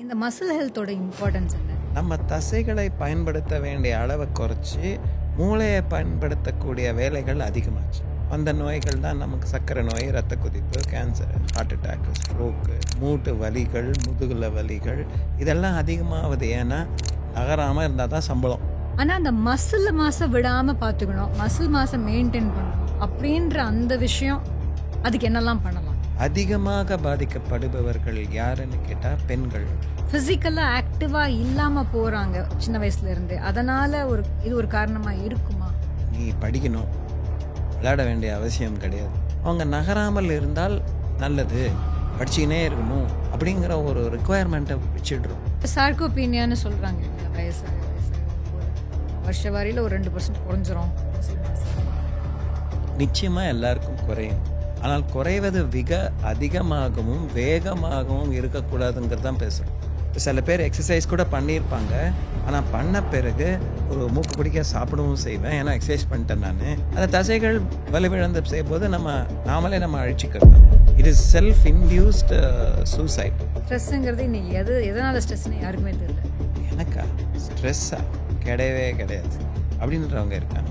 இந்த muscle ஹெல்த்தோட importance என்ன? நம்ம தசைகளை பயன்படுத்த வேண்டிய அளவை குறைச்சி மூளையை பயன்படுத்தக்கூடிய வேலைகள் அதிகமாச்சு. அந்த நோய்கள் தான் நமக்கு சர்க்கரை நோய், இரத்த கொதிப்பு, கேன்சர், ஹார்ட் அட்டாக்கு, ஸ்ட்ரோக்கு, மூட்டு வலிகள், முதுகுல வலிகள் இதெல்லாம் அதிகமாகுது. ஏன்னா நகராமல் இருந்தால் தான் சம்பளம். ஆனால் அந்த மசில் மாசம் விடாமல் பார்த்துக்கணும், மசில் மாசம் மெயின்டைன் பண்ணணும் அப்படின்ற அந்த விஷயம், அதுக்கு என்னெல்லாம் பண்ணலாம்? அதிகமாக பாதிக்கப்படுபவர்கள் யாருன்னு கேட்டால் பெண்கள். ஃபிசிக்கலாக ஆக்டிவாக இல்லாமல் போகிறாங்க சின்ன வயசுலேருந்து. அதனால் இது ஒரு காரணமாக இருக்குமா? நீ படிக்கணும், விளையாட வேண்டிய அவசியம் கிடையாது. அவங்க நகராமல் இருந்தால் நல்லது, படிச்சுக்கினே இருக்கணும் அப்படிங்கிற ஒரு ரிக்குவயர்மெண்ட்டை வச்சிடுறோம். சார்கோபீனியான்னு சொல்கிறாங்க. வயசு வருஷ வாரியில் ஒரு 2% குறைஞ்சிரும். நிச்சயமாக எல்லாருக்கும் குறையும். ஆனால் குறைவது மிக அதிகமாகவும் வேகமாகவும் இருக்கக்கூடாதுங்கிறது தான் பேசுகிறோம். சில பேர் எக்ஸசைஸ் கூட பண்ணியிருப்பாங்க, ஆனால் பண்ண பிறகு ஒரு மூக்கு பிடிக்க சாப்பிடவும் செய்வேன், ஏன்னா எக்ஸசைஸ் பண்ணிட்டேன் நான். அந்த தசைகள் வலுவிழந்து செய்யும்போது நாமளே நம்ம அழிச்சிக்கிறது. It is self induced suicide. ஸ்ட்ரெஸ்ஸுங்கிறது இன்னைக்கு எதனால் ஸ்ட்ரெஸ்ன்னு யாருக்குமே தெரியல. எனக்கா ஸ்ட்ரெஸ்ஸா? கிடையவே கிடையாது அப்படின்றவங்க இருக்காங்க.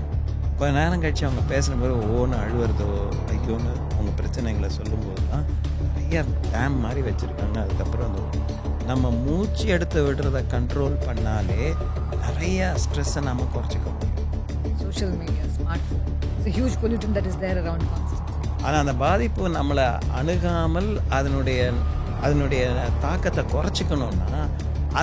கொஞ்ச நேரம் கழிச்சு அவங்க பேசும்போது ஓன்னு அழுவுறதோ ஐயோன்னு அவங்க பிரச்சனைகளை சொல்லும்போது தான் நிறைய டேம் மாதிரி வச்சுருக்காங்க. அதுக்கப்புறம் நம்ம மூச்சு எடுத்து விடுறத கண்ட்ரோல் பண்ணாலே நிறைய ஸ்ட்ரெஸ்ஸை நம்ம குறைச்சிக்க முடியும். Social media, smart phone, it's a huge pollutant that is there around constantly. ஆனால் அந்த பாதிப்பு நம்மளை அணுகாமல் அதனுடைய தாக்கத்தை குறைச்சிக்கணும்னா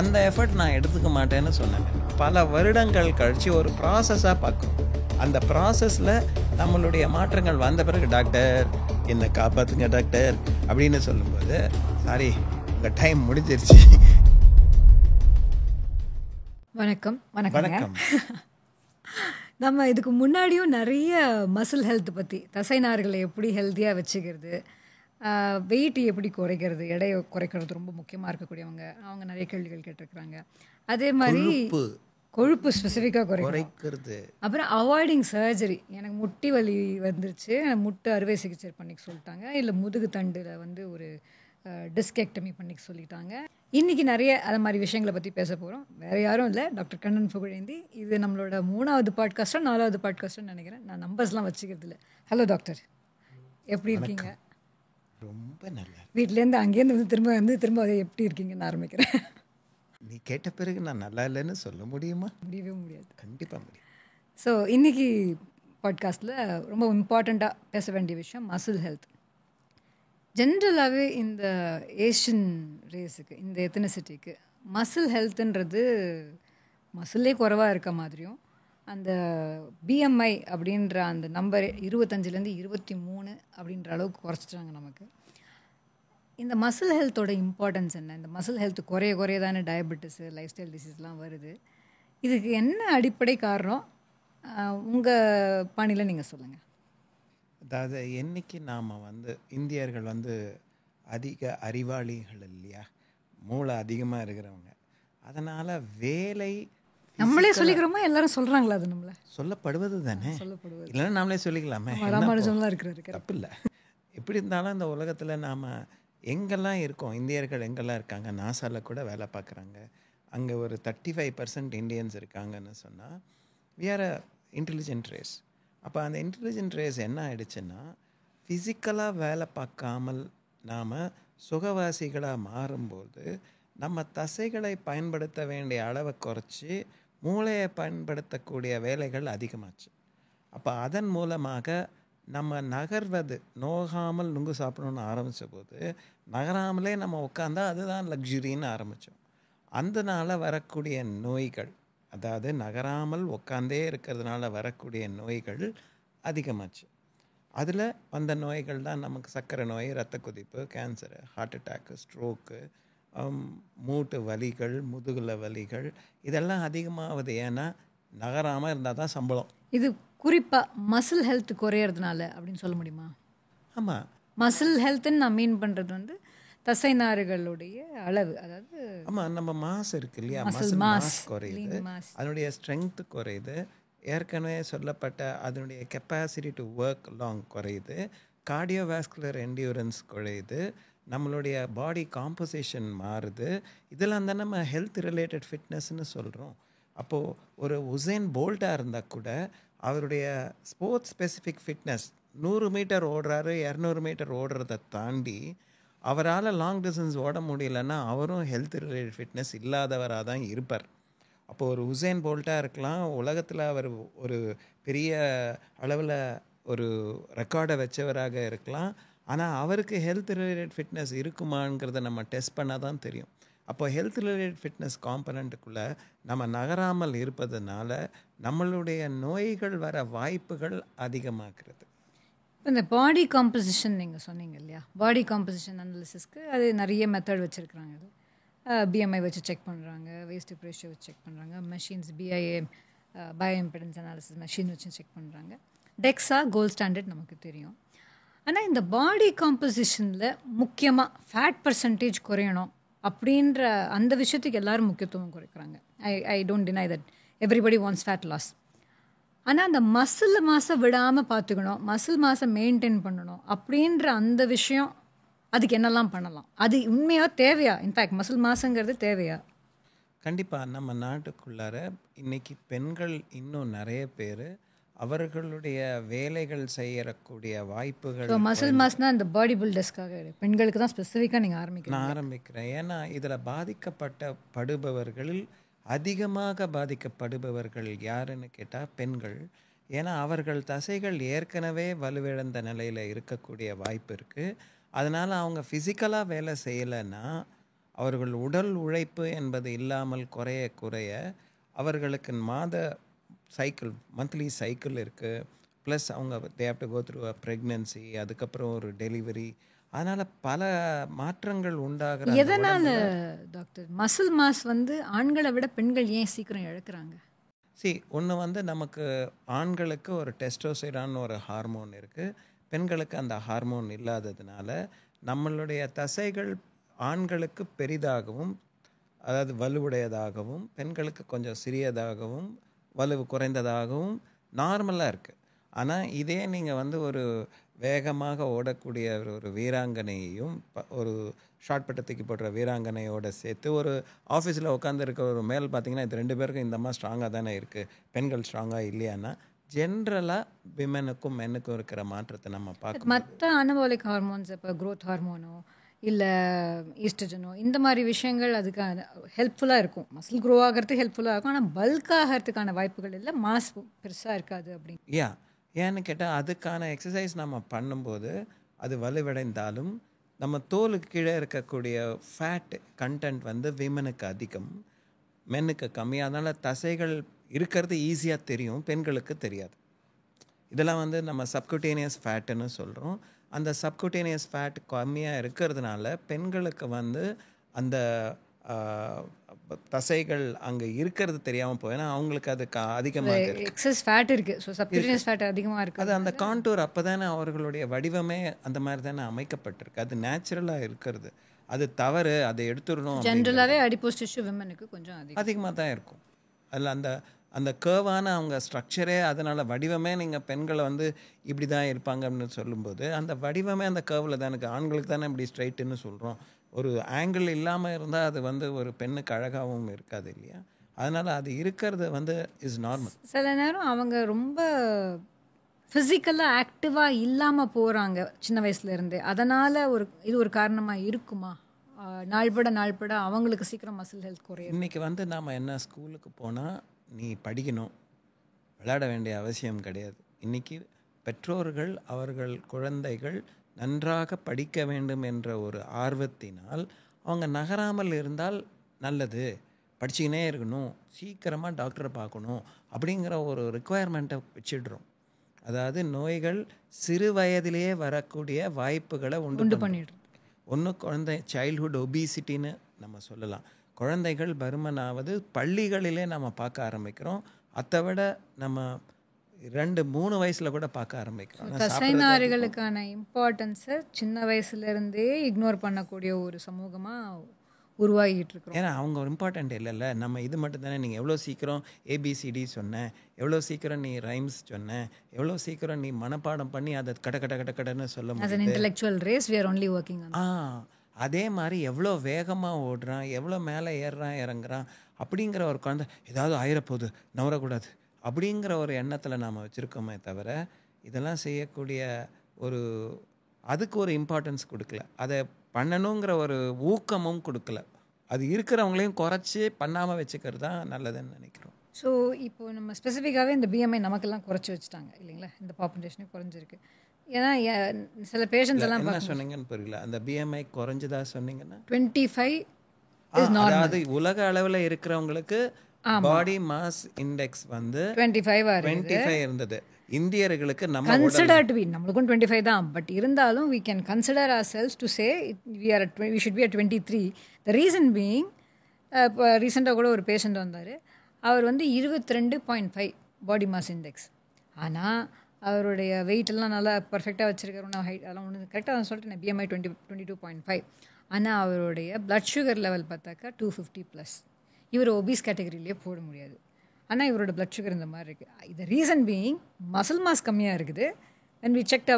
அந்த எஃபர்ட் நான் எடுத்துக்க மாட்டேன்னு சொன்னேன். பல வருடங்கள் கழித்து ஒரு ப்ராசஸாக பார்க்கணும். அந்த ப்ராசஸில் நம்மளுடைய மாற்றங்கள் வந்த பிறகு டாக்டர் என்னை காப்பாற்றுங்க டாக்டர் அப்படின்னு சொல்லும்போது சாரி உங்கள் டைம் முடிஞ்சிருச்சு. வணக்கம். வணக்கம். நம்ம இதுக்கு முன்னாடியும் நிறைய மசில் ஹெல்த் பற்றி, தசைநார்களை எப்படி ஹெல்த்தியாக வச்சுக்கிறது, வெயிட் எப்படி குறைக்கிறது, எடையை குறைக்கிறது ரொம்ப முக்கியமாக இருக்கக்கூடியவங்க, அவங்க நிறைய கேள்விகள் கேட்டிருக்கிறாங்க. அதே மாதிரி கொழுப்பு ஸ்பெசிஃபிக்காக குறைக்கிறது, அப்புறம் அவாய்டிங் சர்ஜரி. எனக்கு முட்டி வலி வந்துருச்சு, முட்டு அறுவை சிகிச்சை பண்ணிக்க சொல்லிட்டாங்க, இல்லை முதுகு தண்டில் ஒரு டிஸ்கெக்டமி பண்ணிக்க சொல்லிட்டாங்க. இன்றைக்கி நிறைய அது மாதிரி விஷயங்களை பற்றி பேச போகிறோம். வேறு யாரும் இல்லை, டாக்டர் கண்ணன் புகழேந்தி. இது நம்மளோட 3வது பாட்காஸ்ட்டோ 4வது பாட்காஸ்ட்டோன்னு நினைக்கிறேன். நான் நம்பர்ஸ்லாம் வச்சுக்கிறது இல்லை. ஹலோ டாக்டர், எப்படி இருக்கீங்க? ரொம்ப நல்லா. வீட்டிலேருந்து அங்கேருந்து திரும்ப அதை எப்படி இருக்கீங்கன்னு ஆரம்பிக்கிறேன். நீ கேட்ட பிறகு நான் நல்லா இல்லைன்னு சொல்ல முடியுமா? முடியவே முடியாது. கண்டிப்பாக முடியும். ஸோ இன்றைக்கி பாட்காஸ்ட்டில் ரொம்ப இம்பார்ட்டண்ட்டாக பேச வேண்டிய விஷயம் மசில் ஹெல்த். ஜென்ரலாகவே இந்த ஏஷியன் ரேஸுக்கு, இந்த எத்தனிசிட்டிக்கு மசில் ஹெல்த்துன்றது மசிலே குறைவாக இருக்க மாதிரியும், அந்த பிஎம்ஐ அப்படின்ற அந்த நம்பர் 25லேருந்து 23 அப்படின்ற அளவுக்கு குறைச்சிட்டாங்க நமக்கு. இந்த மசில் ஹெல்த்தோட இம்பார்ட்டன்ஸ் என்ன? இந்த மசில் ஹெல்த் குறைய தானே டயபெட்டிஸு, லைஃப் ஸ்டைல் டிசீஸ்லாம் வருது. இதுக்கு என்ன அடிப்படை காரணம்? உங்கள் பாணியில் நீங்கள் சொல்லுங்கள். அதாவது என்றைக்கு நாம் இந்தியர்கள் அதிக அறிவாளிகள் இல்லையா, மூளை அதிகமாக இருக்கிறவங்க, அதனால் வேலை நம்மளே சொல்லிக்கிறோமா? எல்லாரும் சொல்கிறாங்களா? அது நம்மளை சொல்லப்படுவது தானே, சொல்லப்படுவது. இல்லைன்னா நாமளே சொல்லிக்கலாமே, ராமானுஜம்லாம் இருக்கிறாரு, தப்பு இல்லை. எப்படி இருந்தாலும் இந்த உலகத்தில் நாம் எங்கெல்லாம் இருக்கோம், இந்தியர்கள் எங்கெல்லாம் இருக்காங்க, நாசாவில் கூட வேலை பார்க்குறாங்க, அங்கே ஒரு 35% இந்தியன்ஸ் இருக்காங்கன்னு சொன்னால் we are a intelligent race. அப்போ அந்த இன்டெலிஜென்ட் ரேஸ் என்ன ஆயிடுச்சுன்னா, ஃபிசிக்கலாக வேலை பார்க்காமல் நாம் சுகவாசிகளாக மாறும்போது நம்ம தசைகளை பயன்படுத்த வேண்டிய அளவை குறைச்சி மூளையை பயன்படுத்தக்கூடிய வேலைகள் அதிகமாச்சு. அப்போ அதன் மூலமாக நம்ம நகர்வது, நோகாமல் நுங்கு சாப்பிடணுன்னு ஆரம்பித்த போது நகராமலே நம்ம உட்காந்தா அதுதான் லக்ஸுரின்னு ஆரம்பித்தோம். அதனால் வரக்கூடிய நோய்கள், அதாவது நகராமல் உட்காந்தே இருக்கிறதுனால வரக்கூடிய நோய்கள் அதிகமாச்சு. அதில் வந்த நோய்கள் தான் நமக்கு சர்க்கரை நோய், இரத்த கொதிப்பு, கேன்சர், ஹார்ட் அட்டாக்கு, ஸ்ட்ரோக்கு, மூட்டு வலிகள், முதுகுல வலிகள் இதெல்லாம் அதிகமாகுது. ஏன்னா நகராமல் இருந்தால் தான் சம்பளம். இது குறிப்பாக மசில் ஹெல்த் குறையிறதுனால அப்படின்னு சொல்ல முடியுமா? ஆமாம், மசில் ஹெல்த்துன்னு நான் மீன் பண்ணுறது தசைநாறுகளுடைய அளவு, அதாவது ஆமாம், நம்ம மாஸ் இருக்கு இல்லையா, மசில் மாஸ் குறையுது, அதனுடைய ஸ்ட்ரென்த் குறையுது, ஏற்கனவே சொல்லப்பட்ட அதனுடைய கெப்பாசிட்டி டு ஒர்க் லாங் குறையுது, கார்டியோவாஸ்குலர் என்டியூரன்ஸ் குறையுது, நம்மளுடைய பாடி காம்போசிஷன் மாறுது. இதெல்லாம் தான் நம்ம ஹெல்த் ரிலேட்டட் ஃபிட்னஸ்ன்னு சொல்கிறோம். அப்போது ஒரு உசேன் போல்ட்டாக இருந்தால் கூட அவருடைய ஸ்போர்ட்ஸ் ஸ்பெசிஃபிக் ஃபிட்னஸ் 100 மீட்டர் ஓடுறாரு, 200 மீட்டர் ஓடுறதை தாண்டி அவரால் லாங் டிஸ்டன்ஸ் ஓட முடியலன்னா அவரும் ஹெல்த் ரிலேட்டட் ஃபிட்னஸ் இல்லாதவராக தான் இருப்பார். அப்போது ஒரு உசேன் போல்ட்டாக இருக்கலாம், உலகத்தில் அவர் ஒரு பெரிய அளவில் ஒரு ரெக்கார்டை வச்சவராக இருக்கலாம். ஆனால் அவருக்கு ஹெல்த் ரிலேட்டட் ஃபிட்னஸ் இருக்குமாங்கிறத நம்ம டெஸ்ட் பண்ணால் தான் தெரியும். அப்போ ஹெல்த் ரிலேட்டட் ஃபிட்னஸ் காம்பனண்ட்டுக்குள்ளே நம்ம நகராமல் இருப்பதனால நம்மளுடைய நோய்கள் வர வாய்ப்புகள் அதிகமாகிறது. இந்த பாடி காம்போசிஷன் நீங்கள் சொன்னீங்க இல்லையா, பாடி காம்போசிஷன் அனாலிசிஸ்க்கு அது நிறைய மெத்தட் வச்சுருக்குறாங்க. அது பிஎம்ஐ வச்சு செக் பண்ணுறாங்க, வேஸ்ட் ரேஷியோ வச்சு செக் பண்ணுறாங்க, machines PIA bio impedance analysis machine வச்சு செக் பண்ணுறாங்க. டெக்ஸா கோல்ட் ஸ்டாண்டர்ட் நமக்கு தெரியும். ஆனால் இந்த பாடி காம்போசிஷனில் முக்கியமாக ஃபேட் பர்சன்டேஜ் குறையணும் அப்படின்ற அந்த விஷயத்துக்கு எல்லோரும் முக்கியத்துவம் குறைக்கிறாங்க. I don't deny that everybody wants fat loss. ஆனால் அந்த மசில் மாசை விடாமல் பார்த்துக்கணும், மசில் மாசை மெயின்டைன் பண்ணணும் அப்படின்ற அந்த விஷயம், அதுக்கு என்னெல்லாம் பண்ணலாம்? அது உண்மையாக தேவையா? இன்ஃபேக்ட் மசில் மாசுங்கிறது தேவையா? கண்டிப்பாக நம்ம நாட்டுக்குள்ளார இன்றைக்கி பெண்கள் இன்னும் நிறைய பேர் அவர்களுடைய வேலைகள் செய்யக்கூடிய வாய்ப்புகள். மசில் மாஸ்னால் இந்த பாடி பில்டர்ஸ்க்காக பெண்களுக்கு தான் ஸ்பெசிஃபிக்காக நீங்கள் ஆரம்பிக்கிறேன். நான் ஆரம்பிக்கிறேன். ஏன்னா இதில் பாதிக்கப்படுபவர்களில் அதிகமாக பாதிக்கப்படுபவர்கள் யாருன்னு கேட்டால் பெண்கள். ஏன்னா அவர்கள் தசைகள் ஏற்கனவே வலுவிழந்த நிலையில் இருக்கக்கூடிய வாய்ப்பு இருக்குது. அதனால் அவங்க ஃபிசிக்கலாக வேலை செய்யலைன்னா அவர்கள் உடல் உழைப்பு என்பது இல்லாமல் குறைய குறைய அவர்களுக்கு மாத சைக்கிள், மந்த்லி சைக்கிள் இருக்குது. ப்ளஸ் அவங்க they have to go through a pregnancy, அதுக்கப்புறம் ஒரு டெலிவரி. அதனால் பல மாற்றங்கள் உண்டாகிற. எதனால் டாக்டர் மசில் மாஸ் ஆண்களை விட பெண்கள் ஏன் சீக்கிரம் இழக்கிறாங்க? ஒன்று நமக்கு ஆண்களுக்கு ஒரு டெஸ்டோஸ்டெரான் ஒரு ஹார்மோன் இருக்குது, பெண்களுக்கு அந்த ஹார்மோன் இல்லாததுனால நம்மளுடைய தசைகள் ஆண்களுக்கு பெரிதாகவும், அதாவது வலுவுடையதாகவும், பெண்களுக்கு கொஞ்சம் சிறியதாகவும் வலுவு குறைந்ததாகவும் நார்மலாக இருக்குது. ஆனால் இதே நீங்கள் ஒரு வேகமாக ஓடக்கூடிய ஒரு வீராங்கனையையும் ஒரு ஷார்ட் பட்டத்துக்கு போடுற வீராங்கனையோடு சேர்த்து ஒரு ஆஃபீஸில் உட்காந்துருக்க ஒரு மேல் பார்த்திங்கன்னா இது 2 பேருக்கும் இந்த மாதிரி ஸ்ட்ராங்காக தானே இருக்குது, பெண்கள் ஸ்ட்ராங்காக இல்லையானா ஜென்ரலாக விமெனுக்கும் மென்னுக்கும் இருக்கிற மாற்றத்தை நம்ம பார்க்க. மற்ற அனபாலிக் ஹார்மோன்ஸ், இப்போ க்ரோத் ஹார்மோனோ இல்லை ஈஸ்ட்ரஜனோ இந்த மாதிரி விஷயங்கள் அதுக்கான ஹெல்ப்ஃபுல்லாக இருக்கும், மசில் க்ரோ ஆகிறதுக்கு ஹெல்ப்ஃபுல்லாக இருக்கும். ஆனால் பல்க் ஆகிறதுக்கான வாய்ப்புகள் இல்லை, மாஸ் பெருசாக இருக்காது அப்படின்னு. ஏன்னு கேட்டால் அதுக்கான எக்ஸசைஸ் நம்ம பண்ணும்போது அது வலுவடைந்தாலும் நம்ம தோலுக்கு கீழே இருக்கக்கூடிய ஃபேட் கண்டென்ட் விமனுக்கு அதிகம், மென்னுக்கு கம்மி. அதனால் தசைகள் இருக்கிறது ஈஸியாக தெரியும், பெண்களுக்கு தெரியாது. இதெல்லாம் நம்ம சப்குட்டேனியஸ் ஃபேட்டுன்னு சொல்கிறோம். அந்த சப்குட்டேனியஸ் ஃபேட் கம்மியாக இருக்கிறதுனால பெண்களுக்கு அந்த தசைகள் அங்கே இருக்கிறது தெரியாமல் போய், ஏன்னா அவங்களுக்கு அது அதிகமாக எக்ஸஸ் ஃபேட் இருக்குது, ஸோ சப்குட்டேனியஸ் ஃபேட் அதிகமாக இருக்குது. அது அந்த கான்டூர் அப்போ தானே அவர்களுடைய வடிவமே அந்த மாதிரி தானே அமைக்கப்பட்டிருக்கு, அது நேச்சுரலாக இருக்கிறது. அது தவறு, அதை எடுத்துடணும். ஜென்ரலாகவே அடிப்போஸ் டிஷ்யூ விமனுக்கு கொஞ்சம் அதிகமாக தான் இருக்கும். அதில் அந்த கேர்வான அவங்க ஸ்ட்ரக்சரே, அதனால் வடிவமே நீங்கள் பெண்களை இப்படி தான் இருப்பாங்க அப்படின்னு சொல்லும்போது அந்த வடிவமே அந்த கேர்வில் தான் இருக்குது. ஆண்களுக்கு தானே இப்படி ஸ்ட்ரைட்டுன்னு சொல்கிறோம். ஒரு ஆங்கிள் இல்லாமல் இருந்தால் அது ஒரு பெண்ணுக்கு அழகாகவும் இருக்காது இல்லையா? அதனால் அது இருக்கிறது இஸ் நார்மல். சில நேரம் அவங்க ரொம்ப ஃபிசிக்கலாக ஆக்டிவாக இல்லாமல் போகிறாங்க சின்ன வயசுலேருந்தே, அதனால் இது ஒரு காரணமாக இருக்குமா? நாள்பட அவங்களுக்கு சீக்கிரம் மசில் ஹெல்த் குறையும். இன்றைக்கி நாம் என்ன ஸ்கூலுக்கு போனால் நீ படிக்கணும், விளையாட வேண்டிய அவசியம் கிடையாது. இன்றைக்கி பெற்றோர்கள் அவர்கள் குழந்தைகள் நன்றாக படிக்க வேண்டும் என்ற ஒரு ஆர்வத்தினால் அவங்க நகராமல் இருந்தால் நல்லது, படிச்சுக்கினே இருக்கணும், சீக்கிரமாக டாக்டரை பார்க்கணும் அப்படிங்கிற ஒரு ரிக்குவயர்மெண்ட்டை வச்சிடுறோம். அதாவது நோய்கள் சிறு வயதிலேயே வரக்கூடிய வாய்ப்புகளை உண்டு பண்ணிடுறோம். ஒன்று குழந்தை சைல்ட்ஹுட் ஒபிசிட்டின்னு நம்ம சொல்லலாம். குழந்தைகள் பருமனாவது பள்ளிகளிலே நம்ம பார்க்க ஆரம்பிக்கிறோம். அதை விட நம்ம 2-3 வயசில் கூட பார்க்க ஆரம்பிக்கிறோம். தசைநாறுகளுக்கான இம்பார்ட்டன்ஸை சின்ன வயசுலேருந்தே இக்னோர் பண்ணக்கூடிய ஒரு சமூகமாக உருவாகிட்டு இருக்கிறோம். ஏன்னா அவங்க ஒரு இம்பார்ட்டண்ட் இல்லைல்ல, நம்ம இது மட்டும் தானே. நீங்கள் எவ்வளோ சீக்கிரம் ஏபிசிடி சொன்னேன், எவ்வளோ சீக்கிரம் நீ ரைம்ஸ் சொன்னேன், எவ்வளோ சீக்கிரம் நீ மனப்பாடம் பண்ணி அதை கடன்னு சொல்ல முடியும். As an intellectual race we are only working on அதே மாதிரி எவ்வளோ வேகமாக ஓடுறான், எவ்வளோ மேலே ஏறுறான் இறங்குறான் அப்படிங்கிற ஒரு குழந்தை ஏதாவது ஆயிரப்போகுது நவரக்கூடாது அப்படிங்கிற ஒரு எண்ணத்தில் நாம் வச்சுருக்கோமே தவிர இதெல்லாம் செய்யக்கூடிய ஒரு அதுக்கு ஒரு இம்பார்ட்டன்ஸ் கொடுக்கல, அதை பண்ணணுங்கிற ஒரு ஊக்கமும் கொடுக்கல. அது இருக்கிறவங்களையும் குறைச்சி பண்ணாமல் வச்சுக்கிறது தான் நல்லதுன்னு நினைக்கிறோம். ஸோ இப்போ நம்ம ஸ்பெசிஃபிக்காகவே இந்த பிஎம்ஐ நமக்கெல்லாம் குறைச்சி வச்சுட்டாங்க இல்லைங்களா, இந்த பாப்புலேஷனே குறைஞ்சிருக்கு. ஏன்னா சில பேஷண்ட்ஸ் எல்லாம் என்ன சொன்னீங்கன்னு புரியல. அந்த பிஎம்ஐ குறைஞ்சதா சொன்னீங்கன்னா 25 இஸ் நார்மல். அதாவது உலக அளவில் இருக்கிறவங்களுக்கு பாடி மாஸ் இண்டெக்ஸ் வந்து 25 இருந்தது. இந்தியர்களுக்கு நம்ம கன்சிடர் டு பி, நம்மளுக்கும் 25 தான், பட் இருந்தாலும் we can consider ourselves to say we should be at 23. the reason being இப்போ ரீசெண்டாக கூட ஒரு பேஷண்ட் வந்தார், அவர் வந்து 22.5 பாடி மாஸ் இண்டெக்ஸ், ஆனால் அவருடைய வெயிட்டெல்லாம் நல்லா பர்ஃபெக்டாக வச்சுருக்காரு, நான் ஹைட் அதெல்லாம் ஒன்று கரெக்டாக சொல்லிட்டு நான் பிஎம்ஐ 22.5, ஆனால் அவருடைய பிளட் சுகர் லெவல் பார்த்தாக்கா 250+. இவர் ஒபீஸ் கேட்டகரியிலே போட முடியாது, ஆனால் இவரோட பிளட் சுகர் இந்த மாதிரி இருக்குது. இது ரீசன் பீயிங் மசில் மாஸ் கம்மியாக இருக்குது. Then we check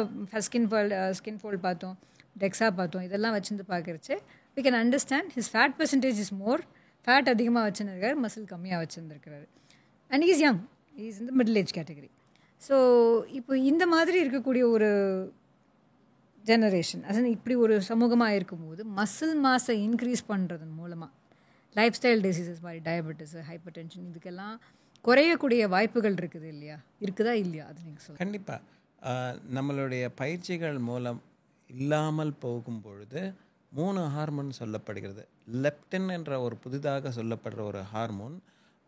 skin fold பார்த்தோம், டெக்ஸா பார்த்தோம், இதெல்லாம் வச்சுருந்து பார்க்குறச்சு we can understand his fat percentage is more, fat அதிகமாக வச்சுருக்காரு, மசில் கம்மியாக வச்சுருந்துருக்கிறாரு, அண்ட் இஸ் யங், இஸ் இந்த மிடில் ஏஜ் கேட்டகரி. ஸோ இப்போ இந்த மாதிரி இருக்கக்கூடிய ஒரு ஜெனரேஷன், அதாவது இப்படி ஒரு சமூகமாக இருக்கும்போது மசில் மாஸை இன்க்ரீஸ் பண்ணுறதன் மூலமாக லைஃப் ஸ்டைல் டிசீசஸ் மாதிரி டயபெட்டிஸ், ஹைப்பர் டென்ஷன் இதுக்கெல்லாம் குறையக்கூடிய வாய்ப்புகள் இருக்குது இல்லையா, இருக்குதா இல்லையா, அது நீங்கள் சொல்லுங்கள். கண்டிப்பாக நம்மளுடைய பயிற்சிகள் மூலம் இல்லாமல் போகும் பொழுது 3 ஹார்மோன் சொல்லப்படுகிறது. லெப்டின் என்ற ஒரு புதிதாக சொல்லப்படுற ஒரு ஹார்மோன்,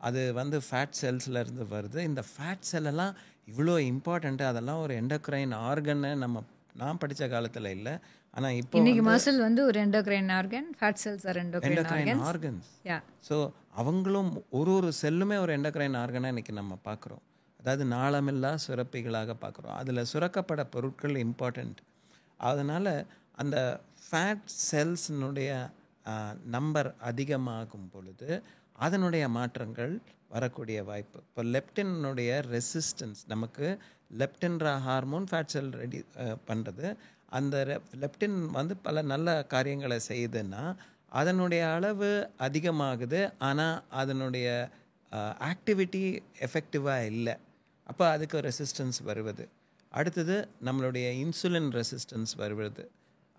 அது வந்து ஃபேட் செல்ஸ்லேருந்து வருது. இந்த ஃபேட் செல்லெல்லாம் இவ்வளோ இம்பார்ட்டண்ட்டு, அதெல்லாம் ஒரு எண்டோக்ரைன் ஆர்கன்னு நான் படித்த காலத்தில் இல்லை, ஆனால் இப்போ இன்னைக்கு மசில் வந்து ஒரு endocrine organ, fat cells are endocrine organs. So அவங்களும் ஒரு செல்லுமே ஒரு எண்டோக்ரைன் ஆர்கனாக இன்றைக்கி நம்ம பார்க்குறோம். அதாவது நாளமில்லா சுரப்பிகளாக பார்க்குறோம். அதில் சுரக்கப்பட பொருட்கள் இம்பார்ட்டண்ட். அதனால் அந்த ஃபேட் செல்ஸினுடைய நம்பர் அதிகமாகும் பொழுது அதனுடைய மாற்றங்கள் வரக்கூடிய வாய்ப்பு. இப்போ லெப்டினுடைய ரெசிஸ்டன்ஸ், நமக்கு லெப்டின்ற ஹார்மோன் ஃபேட் செல் ரெடி பண்ணுறது, அந்த லெப்டின் வந்து பல நல்ல காரியங்களை செய்யுதுன்னா அதனுடைய அளவு அதிகமாகுது, ஆனால் அதனுடைய ஆக்டிவிட்டி எஃபெக்டிவாக இல்லை. அப்போ அதுக்கு ரெசிஸ்டன்ஸ் வருவது. அடுத்தது நம்மளுடைய இன்சுலின் ரெசிஸ்டன்ஸ் வருவது.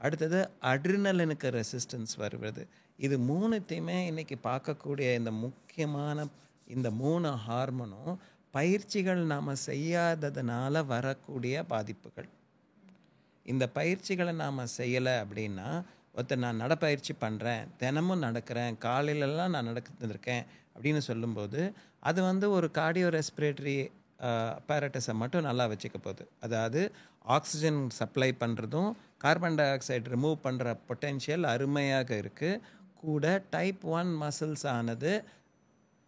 அடுத்தது அட்ரினலினுக்கு ரெசிஸ்டன்ஸ் வருவது. இது 3த்தையுமே இன்றைக்கி பார்க்கக்கூடிய இந்த முக்கியமான இந்த 3 ஹார்மோனும் பயிற்சிகள் நாம் செய்யாததுனால வரக்கூடிய பாதிப்புகள். இந்த பயிற்சிகளை நாம் செய்யலை அப்படின்னா, நான் நடப்பயிற்சி பண்ணுறேன், தினமும் நடக்கிறேன், காலையிலலாம் நான் நடந்துருக்கேன் அப்படின்னு சொல்லும்போது அது வந்து ஒரு கார்டியோ ரெஸ்பிரேட்டரி அப்பேரட்டஸை மட்டும் நல்லா வச்சுக்க போகுது. அதாவது ஆக்சிஜன் சப்ளை பண்ணுறதும் கார்பன் டை ஆக்சைடு ரிமூவ் பண்ணுற பொட்டென்ஷியல் அருமையாக இருக்குது. கூட டைப் 1 மசில்ஸ் ஆனது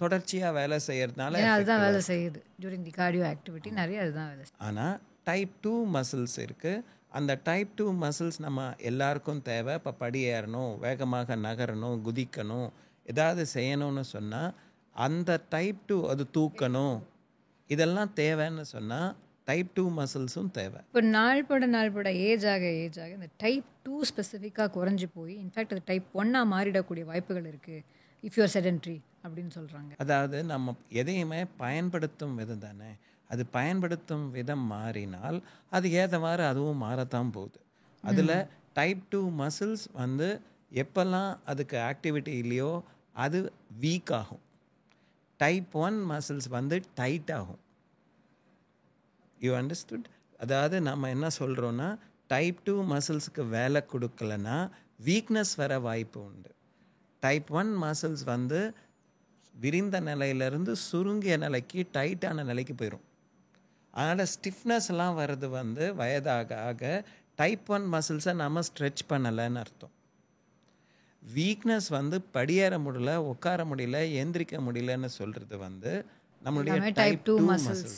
தொடர்ச்சியாக வேலை செய்யறதுனால அதுதான் வேலை செய்யுது டியூரிங் தி கார்டியோ ஆக்டிவிட்டி, நிறைய அதுதான் வேலை. ஆனால் டைப் 2 மசில்ஸ் இருக்குது. அந்த டைப் 2 மசில்ஸ் நம்ம எல்லாருக்கும் தேவை. இப்போ படி ஏறணும், வேகமாக நகரணும், குதிக்கணும், ஏதாவது செய்யணும்னு சொன்னால் அந்த டைப் 2 அது தூக்கணும், இதெல்லாம் தேவைன்னு சொன்னால் டைப் 2 மசில்ஸும் தேவை. இப்போ நாள்பட ஏஜ் ஆக இந்த டைப் 2 ஸ்பெசிஃபிக்காக குறைஞ்சி போய் இன்ஃபேக்ட் அது டைப் 1 மாறிடக்கூடிய வாய்ப்புகள் இருக்குது இஃப் யூஆர் செடென்ட்ரி அப்படின்னு சொல்கிறாங்க. அதாவது நம்ம எதையுமே பயன்படுத்தும் விதம் தானே, அது பயன்படுத்தும் விதம் மாறினால் அது ஏற்றவாறு அதுவும் மாறத்தான் போகுது. அதில் டைப் 2 மசில்ஸ் வந்து எப்போல்லாம் அதுக்கு ஆக்டிவிட்டி இல்லையோ அது வீக் ஆகும். டைப் 1 மசில்ஸ் வந்து டைட் ஆகும். You understood? அதாவது நம்ம என்ன சொல்கிறோன்னா, டைப் 2 மசில்ஸுக்கு வேலை கொடுக்கலன்னா வீக்னஸ் வர வாய்ப்பு உண்டு. டைப் 1 மசில்ஸ் வந்து விரிந்த நிலையிலேருந்து சுருங்கிய நிலைக்கு, டைட்டான நிலைக்கு போயிடும். அதனால் ஸ்டிஃப்னஸ்லாம் வர்றது வந்து வயதாக ஆக டைப் 1 மசில்ஸை நம்ம ஸ்ட்ரெச் பண்ணலைன்னு அர்த்தம். வீக்னஸ் வந்து படியேற முடியல, உட்கார முடியல, எந்திரிக்க முடியலன்னு சொல்கிறது வந்து நம்மளுடைய டைப் 2 மசில்ஸ்.